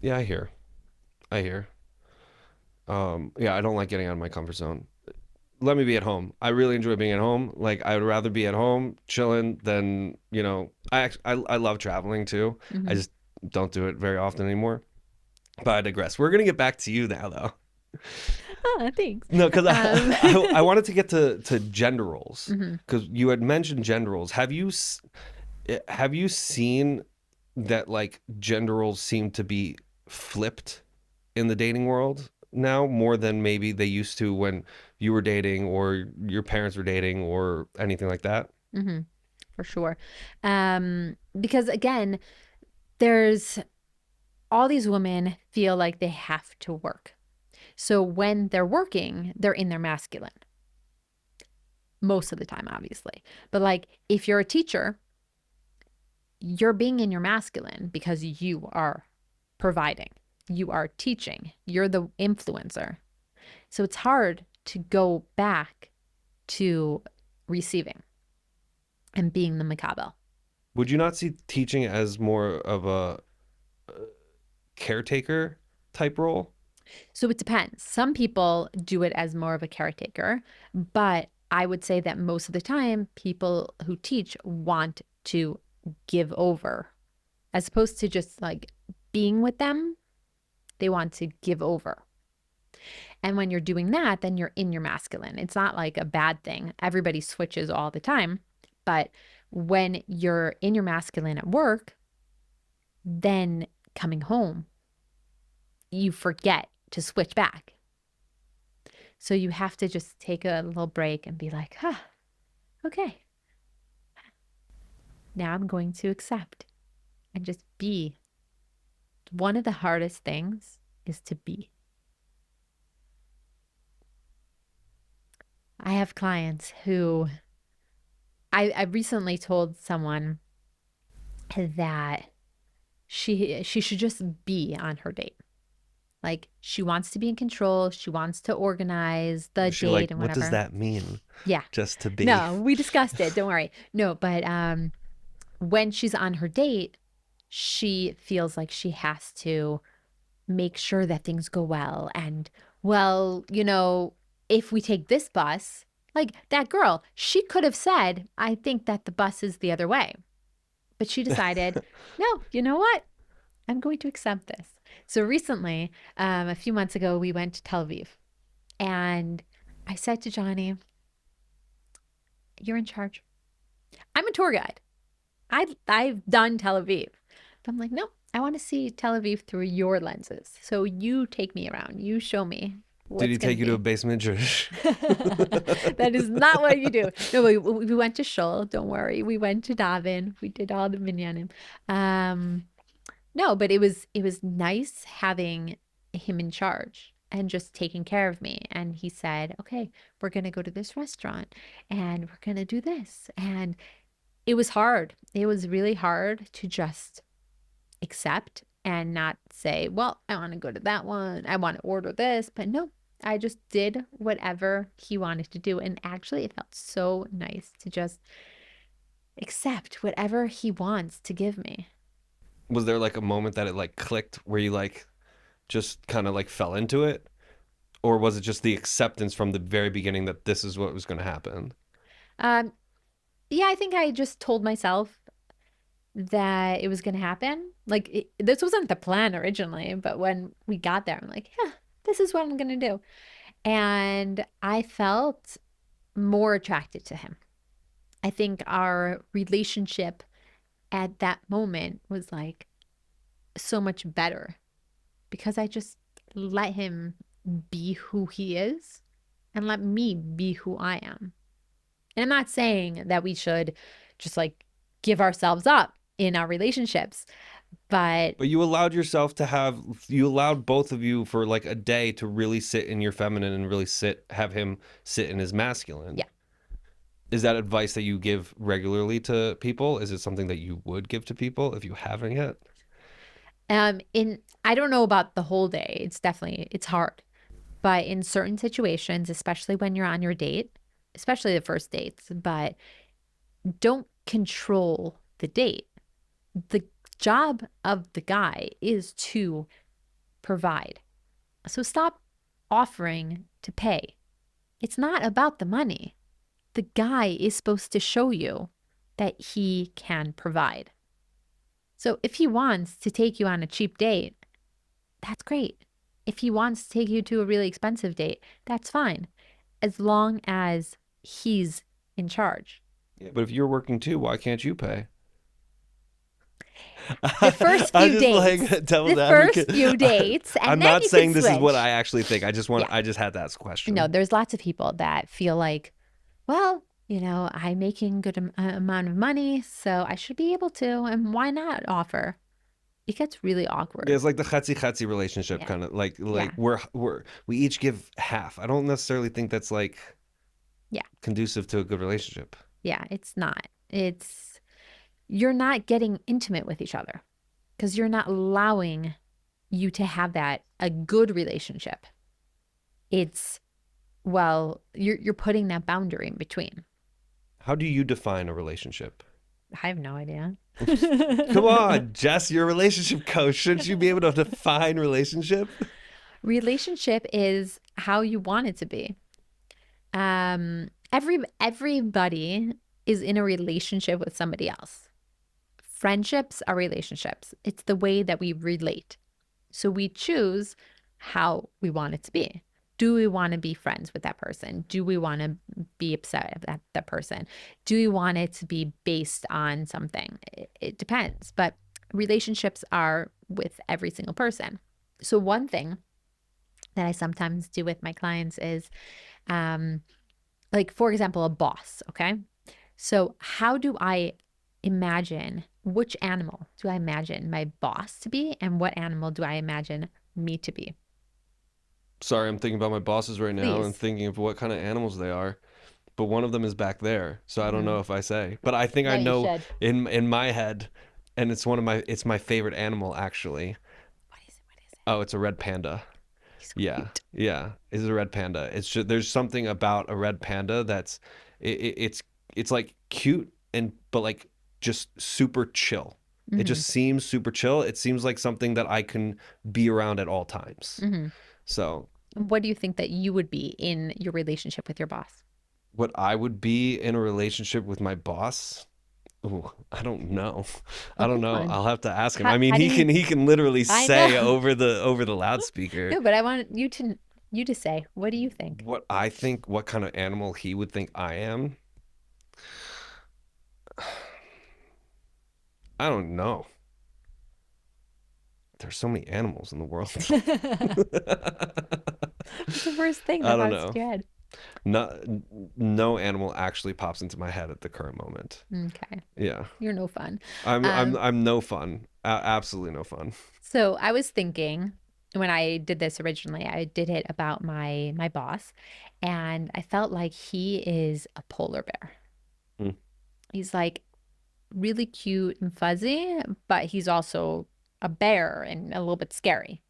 Yeah, I hear. I hear. Yeah, I don't like getting out of my comfort zone. Let me be at home. I really enjoy being at home. Like I would rather be at home chilling than, I love traveling too. I Hmm. just don't do it very often anymore. But I digress. We're gonna get back to you now though. Oh, thanks. No, because Um, I wanted to get to gender roles mhm. because you had mentioned gender roles. Have you seen that like gender roles seem to be flipped in the dating world now more than maybe they used to when you were dating or your parents were dating or anything like that? Hmm. For sure. Because again, there's all these women feel like they have to work. So when they're working, they're in their masculine most of the time, obviously. But like if you're a teacher, you're being in your masculine because you are providing, you are teaching, you're the influencer. So it's hard to go back to receiving and being the macabre. Would you not see teaching as more of a caretaker type role? So it depends. Some people do it as more of a caretaker, but I would say that most of the time, people who teach want to give over as opposed to just like being with them, they want to give over. And when you're doing that, then you're in your masculine. It's not like a bad thing. Everybody switches all the time. But when you're in your masculine at work, then coming home, you forget to switch back. So you have to just take a little break and be like, okay, now I'm going to accept and just be. One of the hardest things is to be. I have clients who I recently told someone that she should just be on her date. Like she wants to be in control, she wants to organize the Was she like, date and what does whatever. that mean? Yeah. Just to be. No, we discussed it. Don't worry. No, but when she's on her date, she feels like she has to make sure that things go well. And, well, if we take this bus, like that girl, she could have said, I think that the bus is the other way. But she decided, no, you know what? I'm going to accept this. So recently, a few months ago, we went to Tel Aviv. And I said to Johnny, you're in charge. I'm a tour guide. I've done Tel Aviv. But I'm like, no, I want to see Tel Aviv through your lenses. So you take me around. You show me Did what's he going to take you to a be. basement church? That is not what you do. No, we went to Shul. Don't worry. We went to Davin. We did all the minyanim. No, but it was nice having him in charge. and just taking care of me. And he said, okay, we're going to go to this restaurant and we're going to do this. And it was hard. It was really hard to just accept and not say, well, I want to go to that one. I want to order this. But no, I just did whatever he wanted to do. And actually, it felt so nice to just accept whatever he wants to give me. Was there like a moment that it like clicked where you like just kind of like fell into it? Or was it just the acceptance from the very beginning that this is what was going to happen? Um, yeah, I think I just told myself that it was going to happen. Like, this wasn't the plan originally, but when we got there, I'm like, yeah, this is what I'm going to do. And I felt more attracted to him. I think our relationship at that moment was like so much better because I just let him be who he is and let me be who I am. And I'm not saying that we should just like give ourselves up in our relationships, but But you allowed both of you for like a day to really sit in your feminine and really have him sit in his masculine. yeah. Is that advice that you give regularly to people? Is it something that you would give to people if you haven't yet? In I don't know about the whole day. It's hard. But in certain situations, especially when you're on your date, especially the first dates, but don't control the date. The job of the guy is to provide. So stop offering to pay. It's not about the money. The guy is supposed to show you that he can provide. So if he wants to take you on a cheap date, that's great. If he wants to take you to a really expensive date, that's fine, as long as he's in charge. Yeah, but if you're working too, why can't you pay? The first I'm few just dates, playing the devil's first advocate. few dates, I'm and then not you can saying this is what I switch. actually think. Yeah. I just had to ask a No, question. there's lots of people that feel like, well, I'm making good amount of money, so I should be able to, and why not offer? It gets really Yeah, awkward. it's like the chatzi relationship Yeah. kind of like Yeah. we each give half. I don't necessarily think that's like Yeah. conducive to a good relationship. Yeah. It's not. It's You're not getting intimate with each other because you're not allowing you to have that a good relationship. It's well, you're putting that boundary in between. How do you define a relationship? I have no idea. Come on, Jess, you're a relationship coach. Shouldn't you be able to define relationship? Relationship is how you want it to be. Everybody is in a relationship with somebody else. Friendships are relationships. It's the way that we relate. So we choose how we want it to be. Do we want to be friends with that person? Do we want to be upset at that person? Do we want it to be based on something? It depends. But relationships are with every single person. So one thing that I sometimes do with my clients is um, like, for example, a boss. Okay. So, how do I imagine which animal do I imagine my boss to be, and what animal do I imagine me to be? Sorry, I'm thinking about my bosses right now and Please. thinking of what kind of animals they are. But one of them is back there, so I don't Hmm. know if I say. But I think I No, you know should. in my head, and it's my favorite animal actually. What is it? What is it? Oh, it's a red panda. He's so Yeah, cute. yeah, it's a red panda. It's just there's something about a red panda that's it's like cute and but like just super chill. It Hmm. just seems super chill. It seems like something that I can be around at all times. Hmm. So, What do you think that you would be in your relationship with your boss? what I would be in a relationship with my boss, ooh, I don't know. Oh, I don't come know. on. I'll have to ask him. I mean, How do you? he can literally I say know. over the loudspeaker No, but I want you to say, what do you think? what I think, what kind of animal he would think I am. I don't know. There's so many animals in the world. What's the first thing I that don't pops know. into your head? No, no animal actually pops into my head at the current moment. Okay. Yeah, You're no fun. Um, I'm no fun. Absolutely no fun. so I was thinking, when I did this originally, I did it about my boss, and I felt like he is a polar bear. Mm. He's like really cute and fuzzy, but he's also a bear and a little bit scary.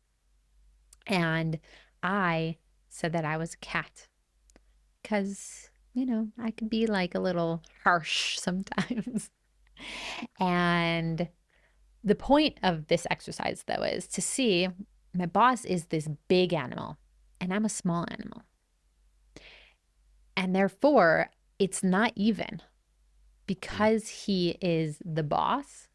And I said that I was a cat because, I could be like a little harsh sometimes. And the point of this exercise, though, is to see my boss is this big animal and I'm a small animal. And therefore, it's not even Mm. because he is the boss.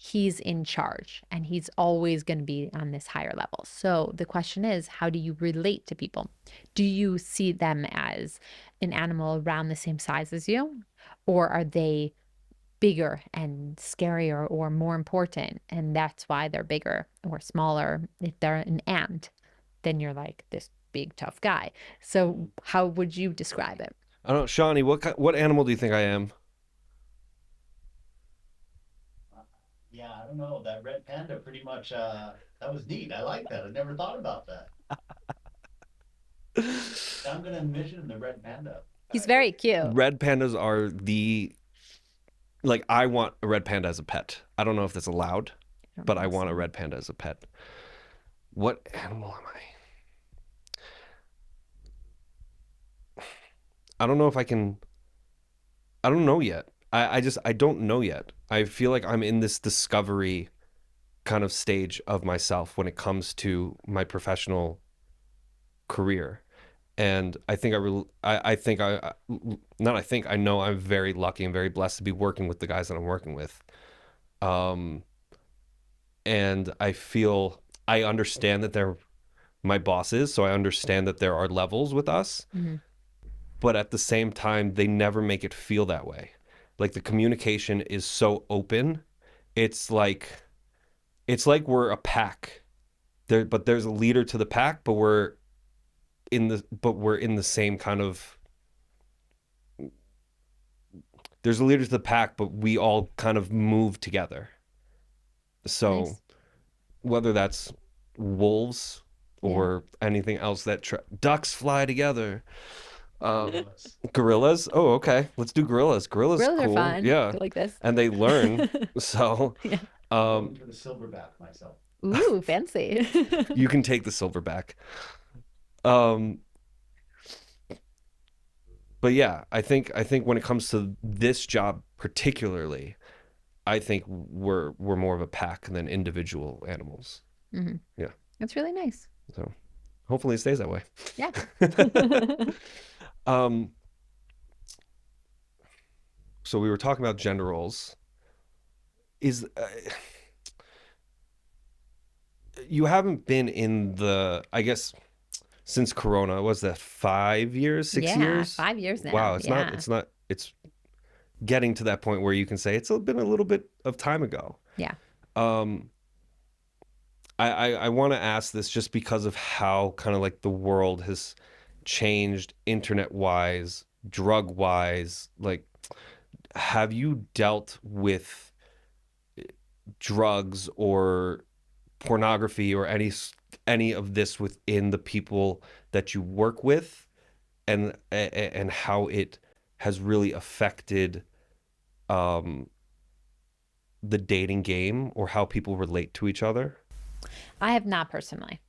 He's in charge and he's always going to be on this higher level. So the question is, how do you relate to people? Do you see them as an animal around the same size as you? Or are they bigger and scarier or more important? And that's why they're bigger or smaller. If they're an ant, then you're like this big, tough guy. So, how would you describe it? I don't know, Shawnee. What animal do you think I am? Yeah, I don't know. That red panda pretty much that was neat. I like that. I never thought about that. I'm gonna envision the red panda. He's very cute. Red pandas are like I want a red panda as a pet. I don't know if that's allowed, I don't but I think want a so. red panda as a pet. What animal am I? I don't know if I can. I don't know yet. I don't know yet. I feel like I'm in this discovery kind of stage of myself when it comes to my professional career. And I think I think not I think I know I'm very lucky and very blessed to be working with the guys that I'm working with. Um, and I feel I understand that they're my bosses, so I understand that there are levels with us, Mhm. but at the same time, they never make it feel that way. Like the communication is so open. It's like it's like we're a pack. But there's a leader to the pack, but we're in the same kind of there's a leader to the pack, but we all kind of move together. So Nice. whether that's wolves Yeah. or anything else ducks fly together. Gorillas. Gorillas. Oh, okay. Let's do gorillas. Gorillas, Grills are cool. fun. Yeah, Go like this. and they learn. So, Yeah. I'm um, going for the silverback myself. Ooh, fancy. you can take the silverback. Um, but yeah, I think when it comes to this job particularly, I think we're more of a pack than individual animals. Hmm. Yeah. That's really nice. So hopefully it stays that way. Yeah. um, so we were talking about gender roles. Is You haven't been in the, I guess, since Corona. Was that 5 years, six Yeah, years? 5 years now. Wow, Yeah. it's getting to that point where you can say it's been a little bit of time ago. Yeah. Um, I want to ask this just because of how kind of like the world has changed internet wise, drug wise. Like, have you dealt with drugs or pornography or any of this within the people that you work with, and how it has really affected um, the dating game or how people relate to each other? I have not personally.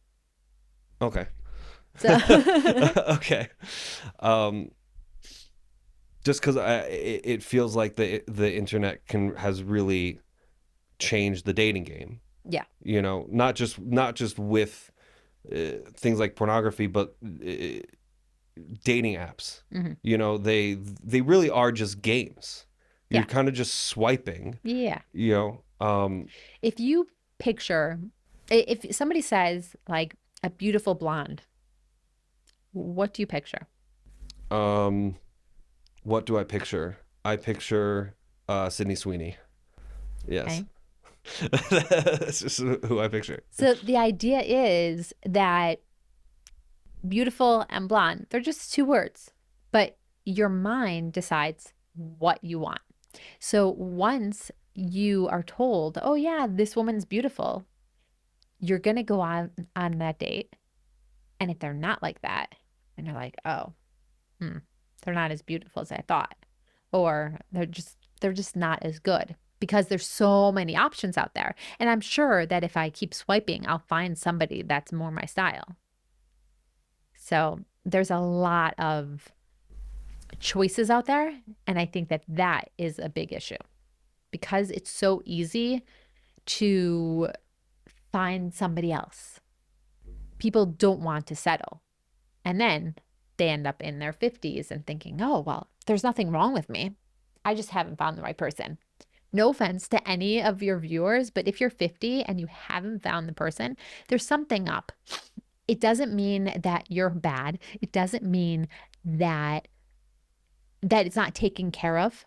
Okay. So, Okay. Um, just because it feels like the internet has really changed the dating game. yeah. Not just with things like pornography, but dating apps. Hmm. They really are just games. You're Yeah. kind of just swiping. Yeah. You know, If you picture, if somebody says like a beautiful blonde, what do you picture? um, what do I picture? I picture Sydney Sweeney. Yes, Okay. that's just who I picture. So the idea is that beautiful and blonde, they're just two words, but your mind decides what you want. So once you are told, oh, yeah, this woman's beautiful, you're going to go on that date. And if they're not like that, and you're like, oh, hmm, they're not as beautiful as I thought, or they're just not as good because there's so many options out there. And I'm sure that if I keep swiping, I'll find somebody that's more my style. So there's a lot of choices out there. And I think that that is a big issue because it's so easy to find somebody else. People don't want to settle. And then they end up in their 50s and thinking, oh, well, there's nothing wrong with me. I just haven't found the right person. No offense to any of your viewers, but if you're 50 and you haven't found the person, there's something up. It doesn't mean that you're bad. It doesn't mean that it's not taken care of.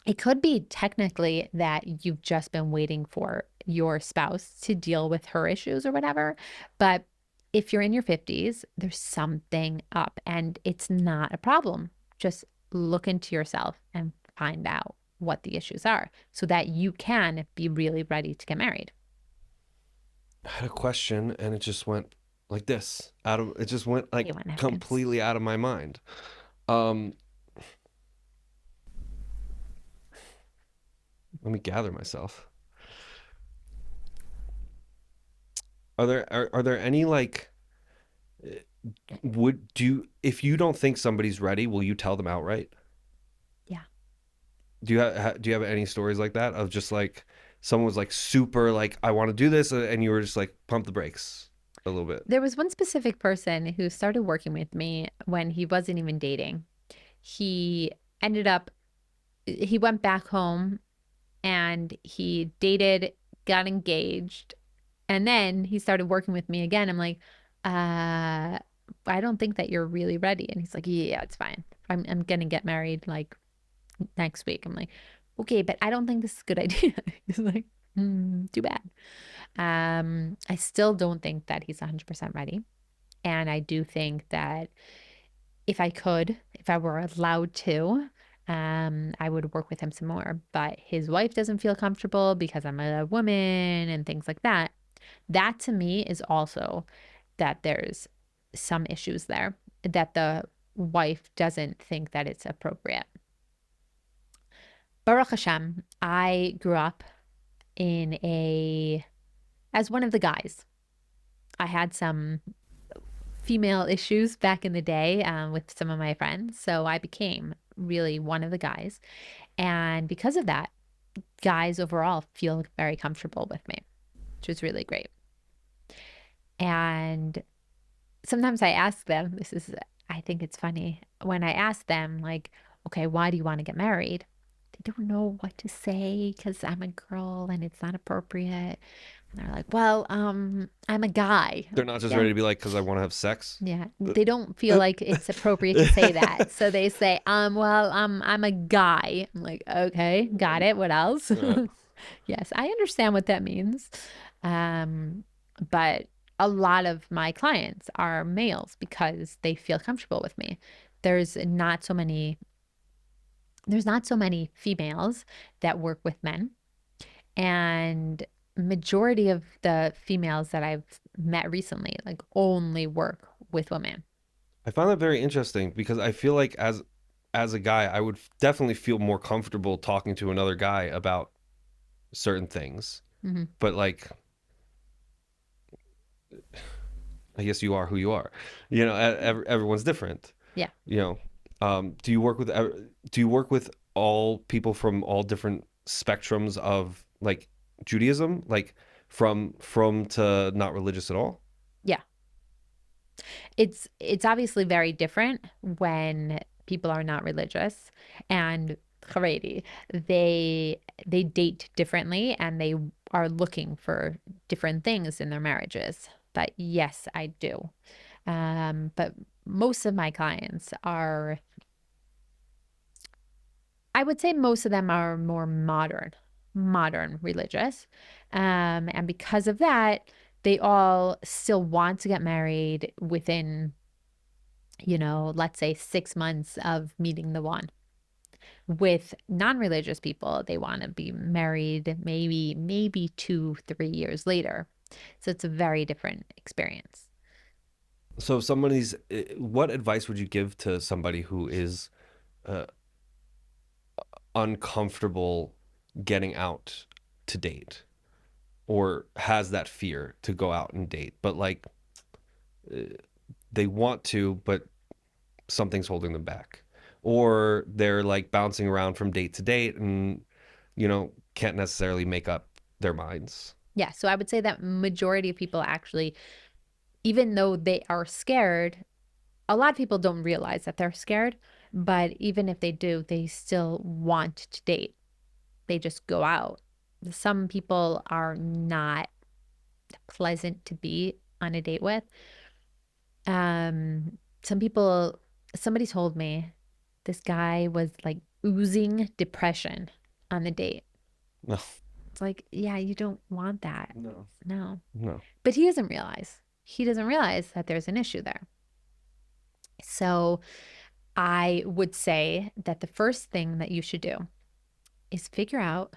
It could be technically that you've just been waiting for your spouse to deal with her issues or whatever. But if you're in your 50s, there's something up and it's not a problem. Just look into yourself and find out what the issues are so that you can be really ready to get married. I had a question and it just went like this out of it just went You like want napkins? completely out of my mind. Um, Let me gather myself. Are there any like would do you, if you don't think somebody's ready, will you tell them outright? Yeah. Do you have any stories like that of just like someone was like super like I want to do this and you were just like pump the brakes a little bit? There was one specific person who started working with me when he wasn't even dating. He ended up, he went back home and he dated, got engaged, and then he started working with me again. I'm like, I don't think that you're really ready. And he's like, yeah, it's fine. I'm gonna get married like next week. I'm like, okay, but I don't think this is a good idea. He's like, too bad. I still don't think that he's 100% ready. And I do think that if I were allowed to, I would work with him some more. But his wife doesn't feel comfortable because I'm a woman and things like that. That to me is also that there's some issues there that the wife doesn't think that it's appropriate. Baruch Hashem, I grew up in as one of the guys. I had some female issues back in the day with some of my friends. So I became really one of the guys. And because of that, guys overall feel very comfortable with me, which is really great. And sometimes I ask them, I think it's funny, when I ask them, like, okay, why do you want to get married? They don't know what to say because I'm a girl and it's not appropriate. And they're like, well, I'm a guy. I'm They're like, not just yeah, ready to be like cuz I want to have sex. yeah. They don't feel like it's appropriate to say that. So they say, well, I'm a guy. I'm like, okay, got it. What else? Yeah. Yes, I understand what that means. Um, but a lot of my clients are males because they feel comfortable with me. There's not so many, there's not so many females that work with men. And majority of the females that I've met recently like only work with women. I found that very interesting because I feel like as a guy, I would definitely feel more comfortable talking to another guy about certain things. Hmm. But like I guess you are who you are. You know, everyone's different. Yeah. You know, do you work with all people from all different spectrums of like Judaism, like from to not religious at all? Yeah. It's obviously very different when people are not religious and Haredi. They date differently and they are looking for different things in their marriages. But yes, I do. But most of my clients are, I would say most of them are more modern religious. And because of that, they all still want to get married within, let's say 6 months of meeting the one. With non-religious people, they want to be married maybe 2, 3 years later. So it's a very different experience. So if somebody's, what advice would you give to somebody who is uh, uncomfortable getting out to date or has that fear to go out and date, but like they want to, but something's holding them back, or they're like bouncing around from date to date and can't necessarily make up their minds. Yeah, so I would say that majority of people actually, even though they are scared, a lot of people don't realize that they're scared, but even if they do, they still want to date. They just go out. Some people are not pleasant to be on a date with. Some people, somebody told me this guy was like oozing depression on the date. No, It's like, yeah, you don't want that. no, No. no. But he doesn't realize. He doesn't realize that there's an issue there. So I would say that the first thing that you should do is figure out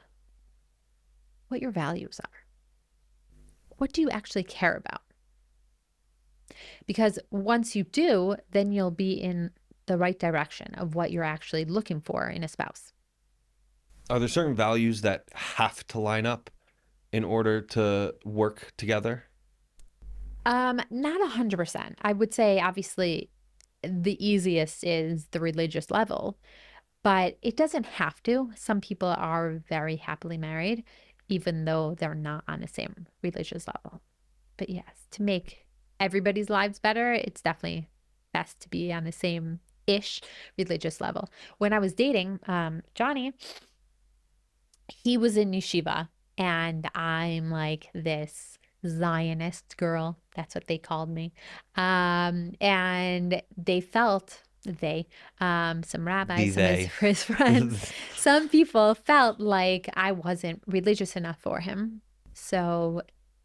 what your values are. What do you actually care about? Because once you do, then you'll be in the right direction of what you're actually looking for in a spouse. Are there certain values that have to line up in order to work together? Not 100%. I would say obviously the easiest is the religious level, but it doesn't have to. Some people are very happily married, even though they're not on the same religious level. But yes, to make everybody's lives better, it's definitely best to be on the same ish religious level. When I was dating Johnny, he was in yeshiva, and I'm like this Zionist girl. That's what they called me. And some The rabbis, some of they. his friends, some people felt like I wasn't religious enough for him. So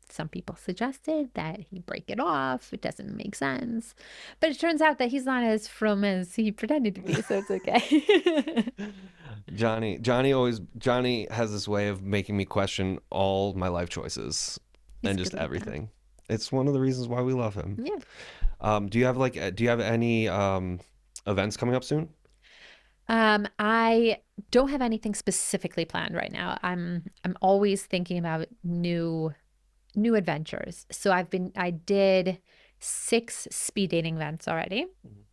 some people suggested that he break it off. It doesn't make sense. But it turns out that he's not as frum as he pretended to be, so it's okay. Johnny has this way of making me question all my life choices He's and just good like that. everything. It's one of the reasons why we love him. Yeah. Do you have any events coming up soon? I don't have anything specifically planned right now. I'm always thinking about new adventures. So I did 6 speed dating events already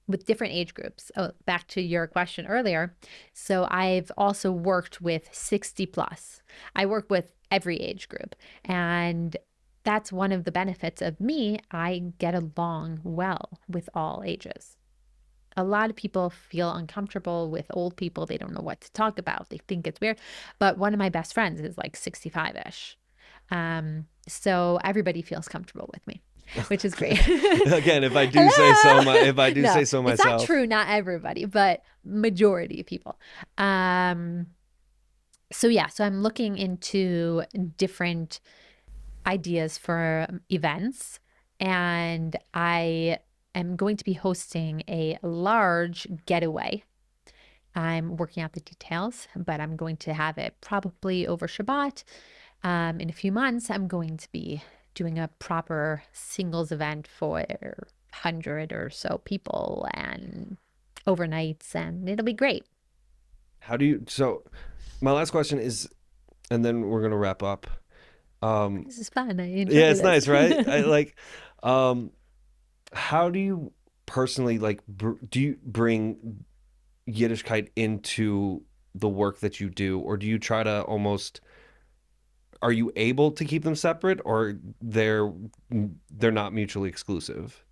with different age groups. Oh, back to your question earlier. So I've also worked with 60 plus. I work with every age group. And that's one of the benefits of me. I get along well with all ages. A lot of people feel uncomfortable with old people. They don't know what to talk about. They think it's weird. But one of my best friends is like 65-ish. So everybody feels comfortable with me, which is great. Again, Hello. if I do No, say so it's not myself. true. Not everybody, but majority of people. Um, so yeah, so I'm looking into different ideas for events, and I am going to be hosting a large getaway. I'm working out the details, but I'm going to have it probably over Shabbat. In a few months, I'm going to be doing a proper singles event for 100 or so people and overnights, and it'll be great. How do you so my last question is, and then we're gonna wrap up. Um This is fun. I enjoy yeah, it's this. nice, right? I like um how do you personally do you bring Yiddishkeit into the work that you do, or do you try to almost, are you able to keep them separate, or they're not mutually exclusive?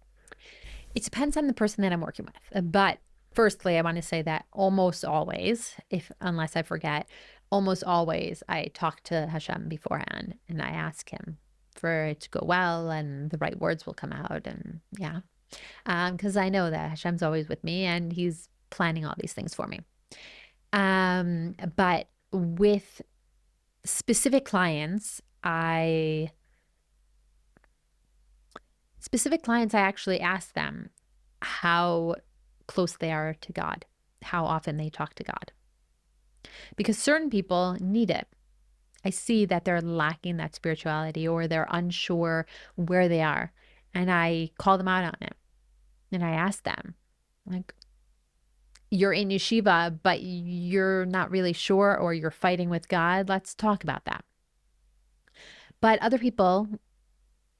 It depends on the person that I'm working with. But firstly, I want to say that almost always, if unless I forget, almost always I talk to Hashem beforehand and I ask him for it to go well and the right words will come out. And yeah, because I know that Hashem's always with me and he's planning all these things for me. But with specific clients, I actually ask them how close they are to God, how often they talk to God. Because certain people need it. I see that they're lacking that spirituality or they're unsure where they are. And I call them out on it. And I ask them, like, you're in yeshiva, but you're not really sure or you're fighting with God. Let's talk about that. But other people,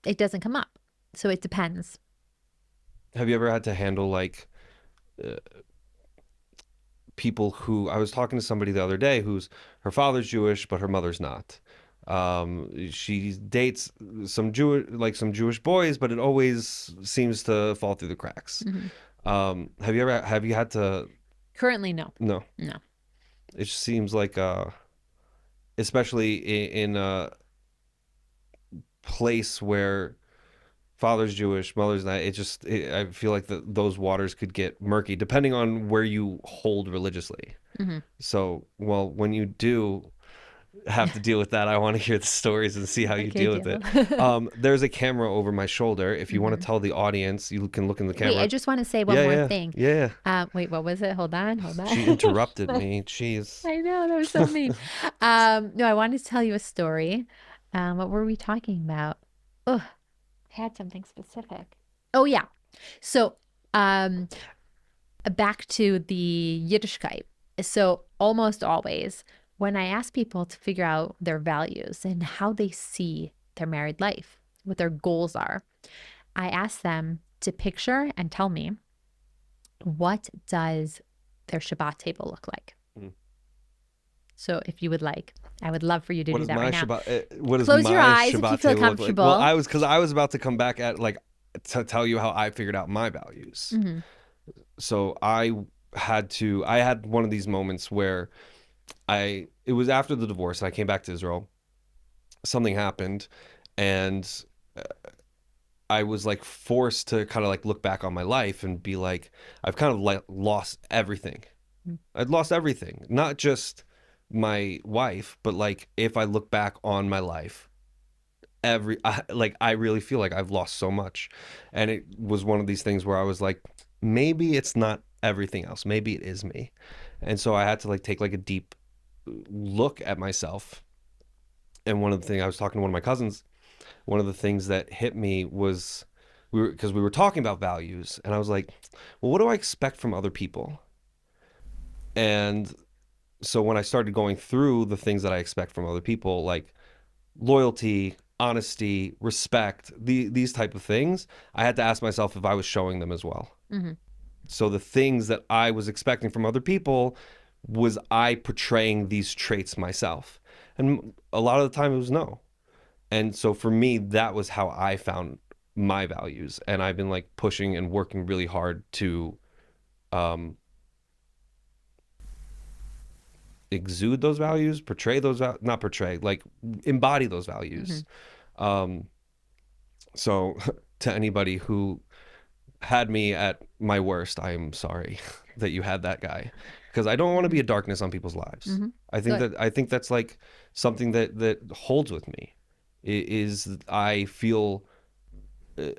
it doesn't come up. So it depends. Have you ever had to handle like uh, people who I was talking to somebody the other day who's her father's Jewish but her mother's not. She dates some Jewish boys, but it always seems to fall through the cracks. Mm-hmm. Have you had to? Currently, no. No, No. it just seems like especially in a place where father's Jewish, mother's not. I feel like those waters could get murky depending on where you hold religiously. Mm-hmm. So, well, when you do have to deal with that, I want to hear the stories and see how you Okay, deal with deal. it. There's a camera over my shoulder. If you want Mm-hmm. to tell the audience, you can look in the Wait, I camera. just want to say one Yeah, more yeah, thing. yeah, yeah. Wait, what was it? Hold on, hold on. She interrupted me. Jeez. I know, that was so mean. No, I wanted to tell you a story. What were we talking about? Oh, I had something specific. Oh yeah. So, um, back to the Yiddishkeit. So almost always, when I ask people to figure out their values and how they see their married life, what their goals are, I ask them to picture and tell me, what does their Shabbat table look like? Mm. So if you would like, I would love for you to What do does that right my now. Shabbat? What does Close your my eyes if you Shabbat feel table look like? Well, comfortable. because I was about to come back at like to tell you how I figured out my values. Mm-hmm. So I had one of these moments where it was after the divorce and I came back to Israel. Something happened, and I was like forced to kind of like look back on my life and be like, I've kind of like lost everything. I'd lost everything, not just my wife, but like if I look back on my life, I really feel like I've lost so much. And it was one of these things where I was like, maybe it's not everything else. Maybe it is me. And so I had to like take like a deep look at myself. And one of the things I was talking to one of my cousins, one of the things that hit me was because we were talking about values, and I was like, well, what do I expect from other people? And so when I started going through the things that I expect from other people, like loyalty, honesty, respect, these type of things, I had to ask myself if I was showing them as well. Mm-hmm. So the things that I was expecting from other people, was I portraying these traits myself? And a lot of the time it was no. And so for me, that was how I found my values. And I've been like pushing and working really hard to um, exude those values, portray those, not portray, like embody those Mm-hmm. values. Um, so to anybody who had me at my worst, I'm sorry that you had that guy, because I don't want to Mm-hmm. be a darkness on people's lives. Mm-hmm. Good. I think that's like something that holds with me is I feel uh,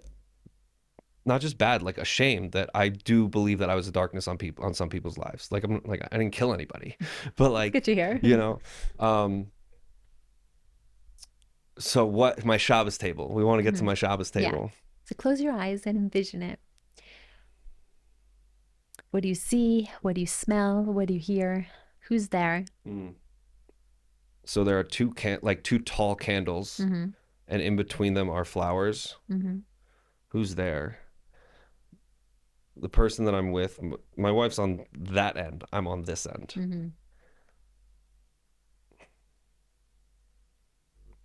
not just bad, like ashamed that I do believe that I was a darkness on some people's lives. Like I'm like I didn't kill anybody, but It's good like to hear. you know, um, so what my Shabbos table? We want to get to Mm-hmm. my Shabbos Yeah. table. So close your eyes and envision it. What do you see? What do you smell? What do you hear? Who's there? Mm. So there are two tall candles, Mm-hmm. and in between them are flowers. Mm-hmm. Who's there? The person that I'm with. My wife's on that end. I'm on this end. Mm-hmm.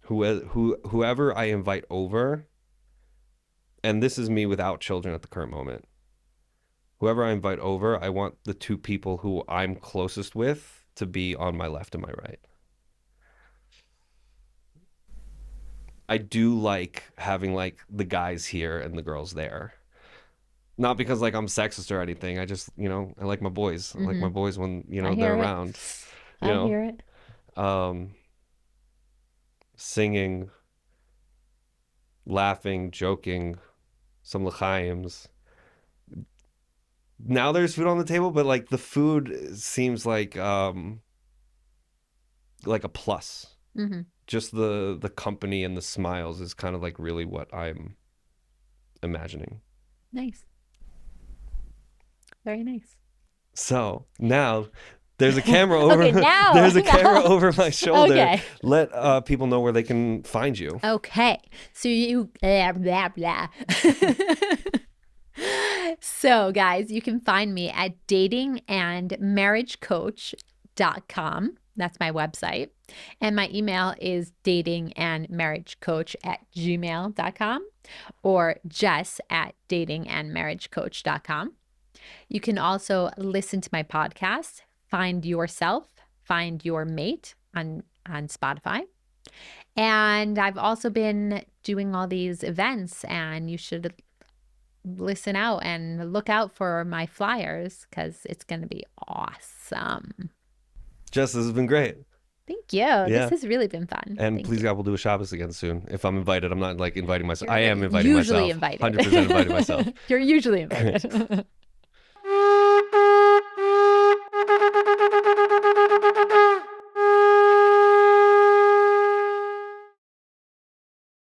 Whoever I invite over, and this is me without children at the current moment. Whoever I invite over, I want the two people who I'm closest with to be on my left and my right. I do like having like the guys here and the girls there. Not because like I'm sexist or anything. I just, I like my boys. I like Mm-hmm. my boys when, I they're hear it. around, you I know. hear it. Um Singing, laughing, joking, some l'chaims. Now there's food on the table, but like the food seems like a plus. Mm-hmm. Just the company and the smiles is kind of like really what I'm imagining. Nice. Very nice. So now there's a camera over Okay, now, there's a camera now. over my shoulder. Okay. Let people know where they can find you. Okay. So you blah blah blah. So guys, you can find me at datingandmarriagecoach.com. That's my website. And my email is datingandmarriagecoach@gmail.com or jess@datingandmarriagecoach.com. You can also listen to my podcast, Find Yourself, Find Your Mate on Spotify. And I've also been doing all these events, and you should listen out and look out for my flyers because it's going to be awesome. Jess, this has been great. Thank you. This Yeah. has really been fun. And Thank please you. God, we'll do a Shabbos again soon. If I'm invited, I'm not like inviting myself. I am You're inviting usually myself. invited. 100% inviting myself. You're usually invited.